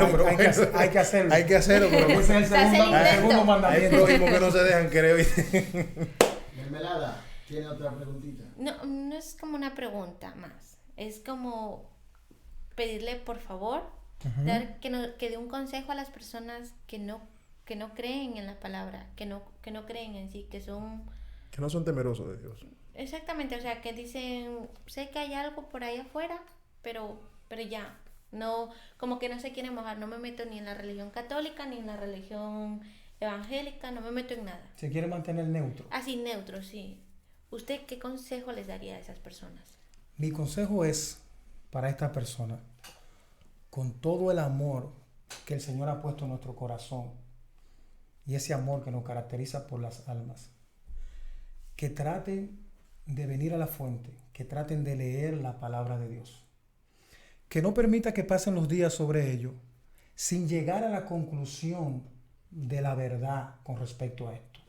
[SPEAKER 1] Hay que hacerlo.
[SPEAKER 4] Hay que hacerlo, pero
[SPEAKER 1] ese es el segundo mandamiento.
[SPEAKER 4] Hay prójimos que no se dejan querer, ¿oíste?
[SPEAKER 2] Mermelada, ¿tiene otra preguntita?
[SPEAKER 3] No es como una pregunta más. Es como pedirle, por favor, que dé un consejo a las personas que no creen en la palabra, que no creen en sí, que no son
[SPEAKER 4] temerosos de Dios.
[SPEAKER 3] Exactamente, o sea, que dicen, sé que hay algo por ahí afuera, pero ya, no, como que no se quieren mojar, no me meto ni en la religión católica, ni en la religión evangélica, no me meto en nada.
[SPEAKER 1] Se quiere mantener neutro.
[SPEAKER 3] Así, neutro, sí. ¿Usted qué consejo les daría a esas personas?
[SPEAKER 1] Mi consejo es para esta persona, con todo el amor que el Señor ha puesto en nuestro corazón y ese amor que nos caracteriza por las almas, que traten de venir a la fuente, que traten de leer la palabra de Dios, que no permita que pasen los días sobre ello sin llegar a la conclusión de la verdad con respecto a esto.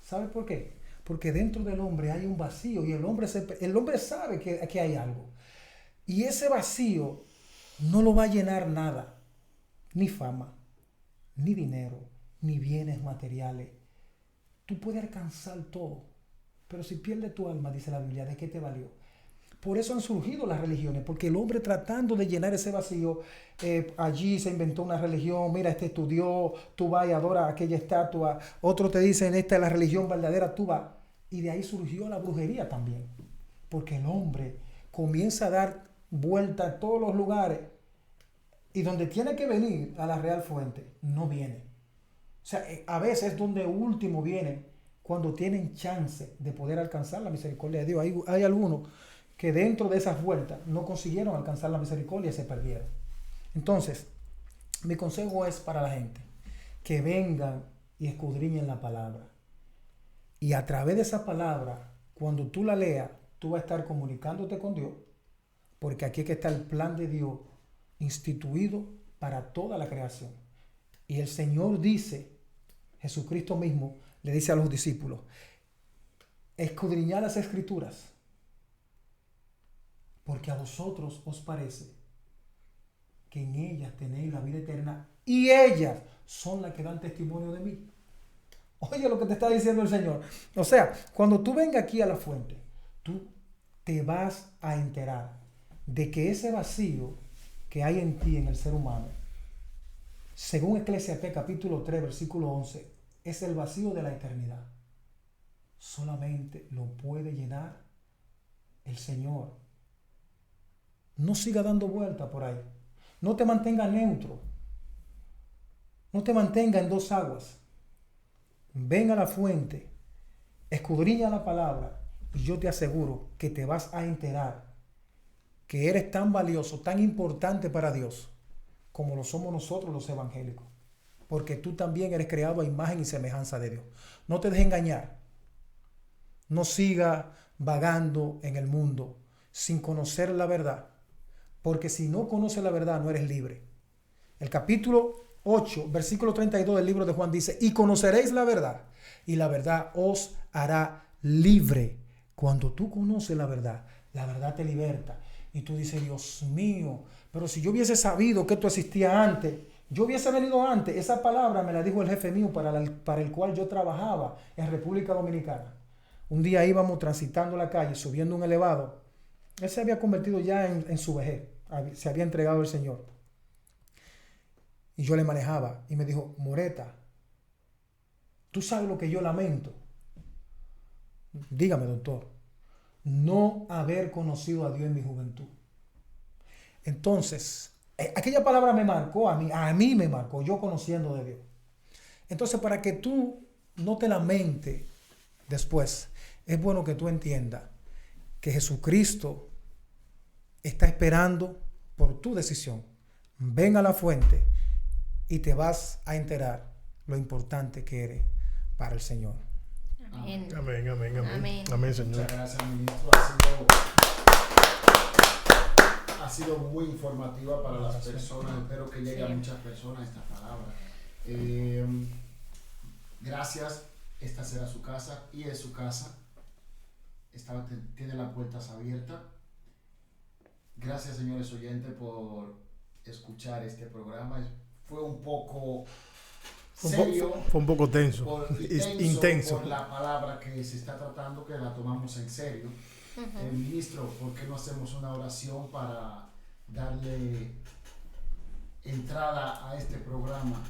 [SPEAKER 1] ¿Sabe por qué? Porque dentro del hombre hay un vacío y el hombre sabe que hay algo. Y ese vacío no lo va a llenar nada, ni fama, ni dinero, ni bienes materiales. Tú puedes alcanzar todo, pero si pierdes tu alma, dice la Biblia, ¿de qué te valió? Por eso han surgido las religiones, porque el hombre tratando de llenar ese vacío, allí se inventó una religión, mira, este estudió, tú vas y adoras aquella estatua, otros te dicen, esta es la religión verdadera, tú vas. Y de ahí surgió la brujería también, porque el hombre comienza a dar vuelta a todos los lugares y donde tiene que venir a la real fuente, no viene. O sea, a veces es donde último viene, cuando tienen chance de poder alcanzar la misericordia de Dios. Hay algunos que dentro de esas vueltas no consiguieron alcanzar la misericordia y se perdieron. Entonces, mi consejo es para la gente que vengan y escudriñen la palabra. Y a través de esa palabra, cuando tú la leas, tú vas a estar comunicándote con Dios, porque aquí es que está el plan de Dios instituido para toda la creación. Y el Señor dice, Jesucristo mismo le dice a los discípulos, escudriñad las Escrituras, porque a vosotros os parece que en ellas tenéis la vida eterna y ellas son las que dan testimonio de mí. Oye lo que te está diciendo el Señor. O sea, cuando tú vengas aquí a la fuente, tú te vas a enterar de que ese vacío que hay en ti, en el ser humano, según Eclesiastés capítulo 3, versículo 11, es el vacío de la eternidad. Solamente lo puede llenar el Señor. No siga dando vueltas por ahí. No te mantenga neutro. No te mantenga en dos aguas. Ven a la fuente, escudriña la palabra y yo te aseguro que te vas a enterar que eres tan valioso, tan importante para Dios como lo somos nosotros los evangélicos. Porque tú también eres creado a imagen y semejanza de Dios. No te dejes engañar. No siga vagando en el mundo sin conocer la verdad. Porque si no conoces la verdad, no eres libre. El capítulo 8, versículo 32 del libro de Juan dice, y conoceréis la verdad, y la verdad os hará libre. Cuando tú conoces la verdad te liberta. Y tú dices, Dios mío, pero si yo hubiese sabido que esto existía antes, yo hubiese venido antes. Esa palabra me la dijo el jefe mío para el cual yo trabajaba en República Dominicana. Un día íbamos transitando la calle, subiendo un elevado. Él se había convertido ya en su vejez. Se había entregado al Señor. Y yo le manejaba. Y me dijo, Moreta, ¿tú sabes lo que yo lamento? Dígame, doctor. No haber conocido a Dios en mi juventud. Entonces, aquella palabra me marcó a mí me marcó, yo conociendo de Dios. Entonces, para que tú no te lamentes después, es bueno que tú entiendas que Jesucristo está esperando por tu decisión. Ven a la fuente y te vas a enterar lo importante que eres para el Señor.
[SPEAKER 3] Amén.
[SPEAKER 4] Amén, amén, amén.
[SPEAKER 3] Amén.
[SPEAKER 4] Amén, Señor.
[SPEAKER 2] Muchas gracias, ministro. Ha sido muy informativa para las personas. Espero que llegue a muchas personas esta palabra. Gracias. Esta será su casa y es su casa. Tiene las puertas abiertas. Gracias, señores oyentes, por escuchar este programa. Fue un poco serio.
[SPEAKER 4] Fue un poco tenso. Intenso.
[SPEAKER 2] Por la palabra que se está tratando, que la tomamos en serio. Ministro, ¿por qué no hacemos una oración para darle entrada a este programa?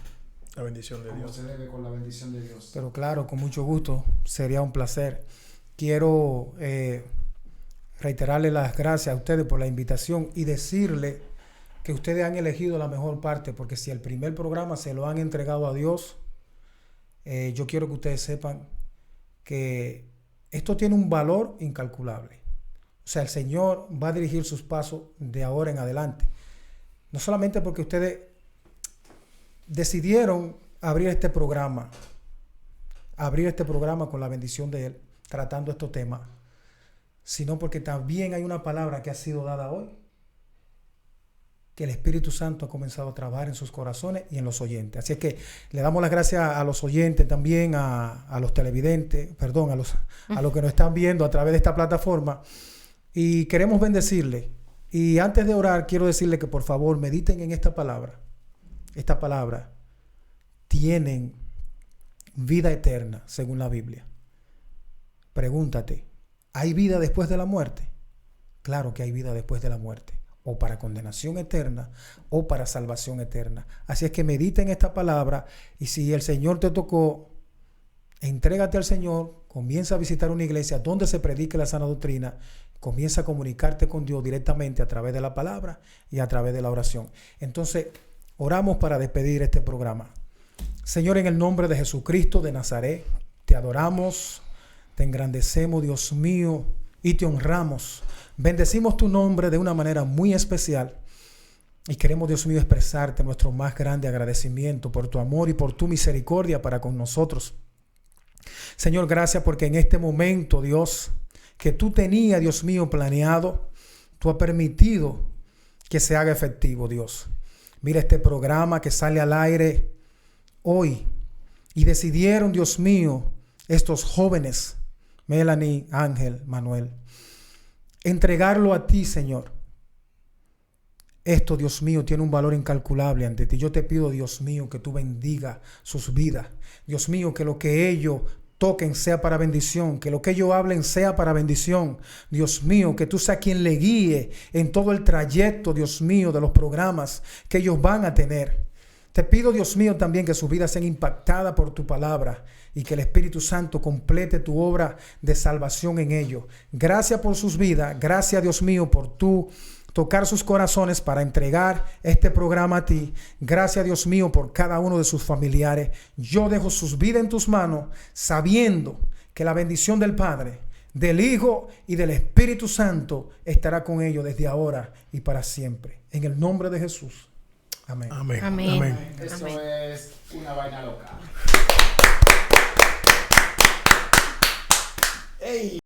[SPEAKER 4] La bendición de
[SPEAKER 2] Dios. Como se debe, con la bendición de Dios.
[SPEAKER 1] Pero claro, con mucho gusto. Sería un placer. Quiero reiterarle las gracias a ustedes por la invitación y decirle que ustedes han elegido la mejor parte, porque si el primer programa se lo han entregado a Dios, yo quiero que ustedes sepan que esto tiene un valor incalculable. O sea, el Señor va a dirigir sus pasos de ahora en adelante. No solamente porque ustedes decidieron abrir este programa con la bendición de Él, tratando estos temas, sino porque también hay una palabra que ha sido dada hoy, que el Espíritu Santo ha comenzado a trabajar en sus corazones y en los oyentes. Así es que le damos las gracias a los oyentes también, a los televidentes, perdón, a los que nos están viendo a través de esta plataforma, y queremos bendecirle. Y antes de orar, quiero decirle que por favor mediten en esta palabra. Esta palabra tienen vida eterna, según la Biblia. Pregúntate, ¿hay vida después de la muerte? Claro que hay vida después de la muerte, o para condenación eterna o para salvación eterna. Así es que medita en esta palabra, y si el Señor te tocó, entrégate al Señor, comienza a visitar una iglesia donde se predique la sana doctrina, comienza a comunicarte con Dios directamente a través de la palabra y a través de la oración. Entonces, oramos para despedir este programa. Señor, en el nombre de Jesucristo de Nazaret, te adoramos, te engrandecemos, Dios mío, y te honramos. Bendecimos tu nombre de una manera muy especial y queremos, Dios mío, expresarte nuestro más grande agradecimiento por tu amor y por tu misericordia para con nosotros. Señor, gracias porque en este momento, Dios, que tú tenías, Dios mío, planeado, tú has permitido que se haga efectivo, Dios. Mira este programa que sale al aire hoy y decidieron, Dios mío, estos jóvenes, Melanie, Ángel, Manuel, entregarlo a ti, Señor. Esto, Dios mío, tiene un valor incalculable ante ti. Yo te pido, Dios mío, que tú bendiga sus vidas. Dios mío, que lo que ellos toquen sea para bendición, que lo que ellos hablen sea para bendición. Dios mío, que tú seas quien le guíe en todo el trayecto, Dios mío, de los programas que ellos van a tener. Te pido, Dios mío, también que sus vidas sean impactadas por tu palabra y que el Espíritu Santo complete tu obra de salvación en ellos. Gracias por sus vidas. Gracias, Dios mío, por tu tocar sus corazones para entregar este programa a ti. Gracias, Dios mío, por cada uno de sus familiares. Yo dejo sus vidas en tus manos, sabiendo que la bendición del Padre, del Hijo y del Espíritu Santo estará con ellos desde ahora y para siempre. En el nombre de Jesús. Amén.
[SPEAKER 4] Amén.
[SPEAKER 3] Amén.
[SPEAKER 4] Amén.
[SPEAKER 2] Eso es una vaina loca. Hey.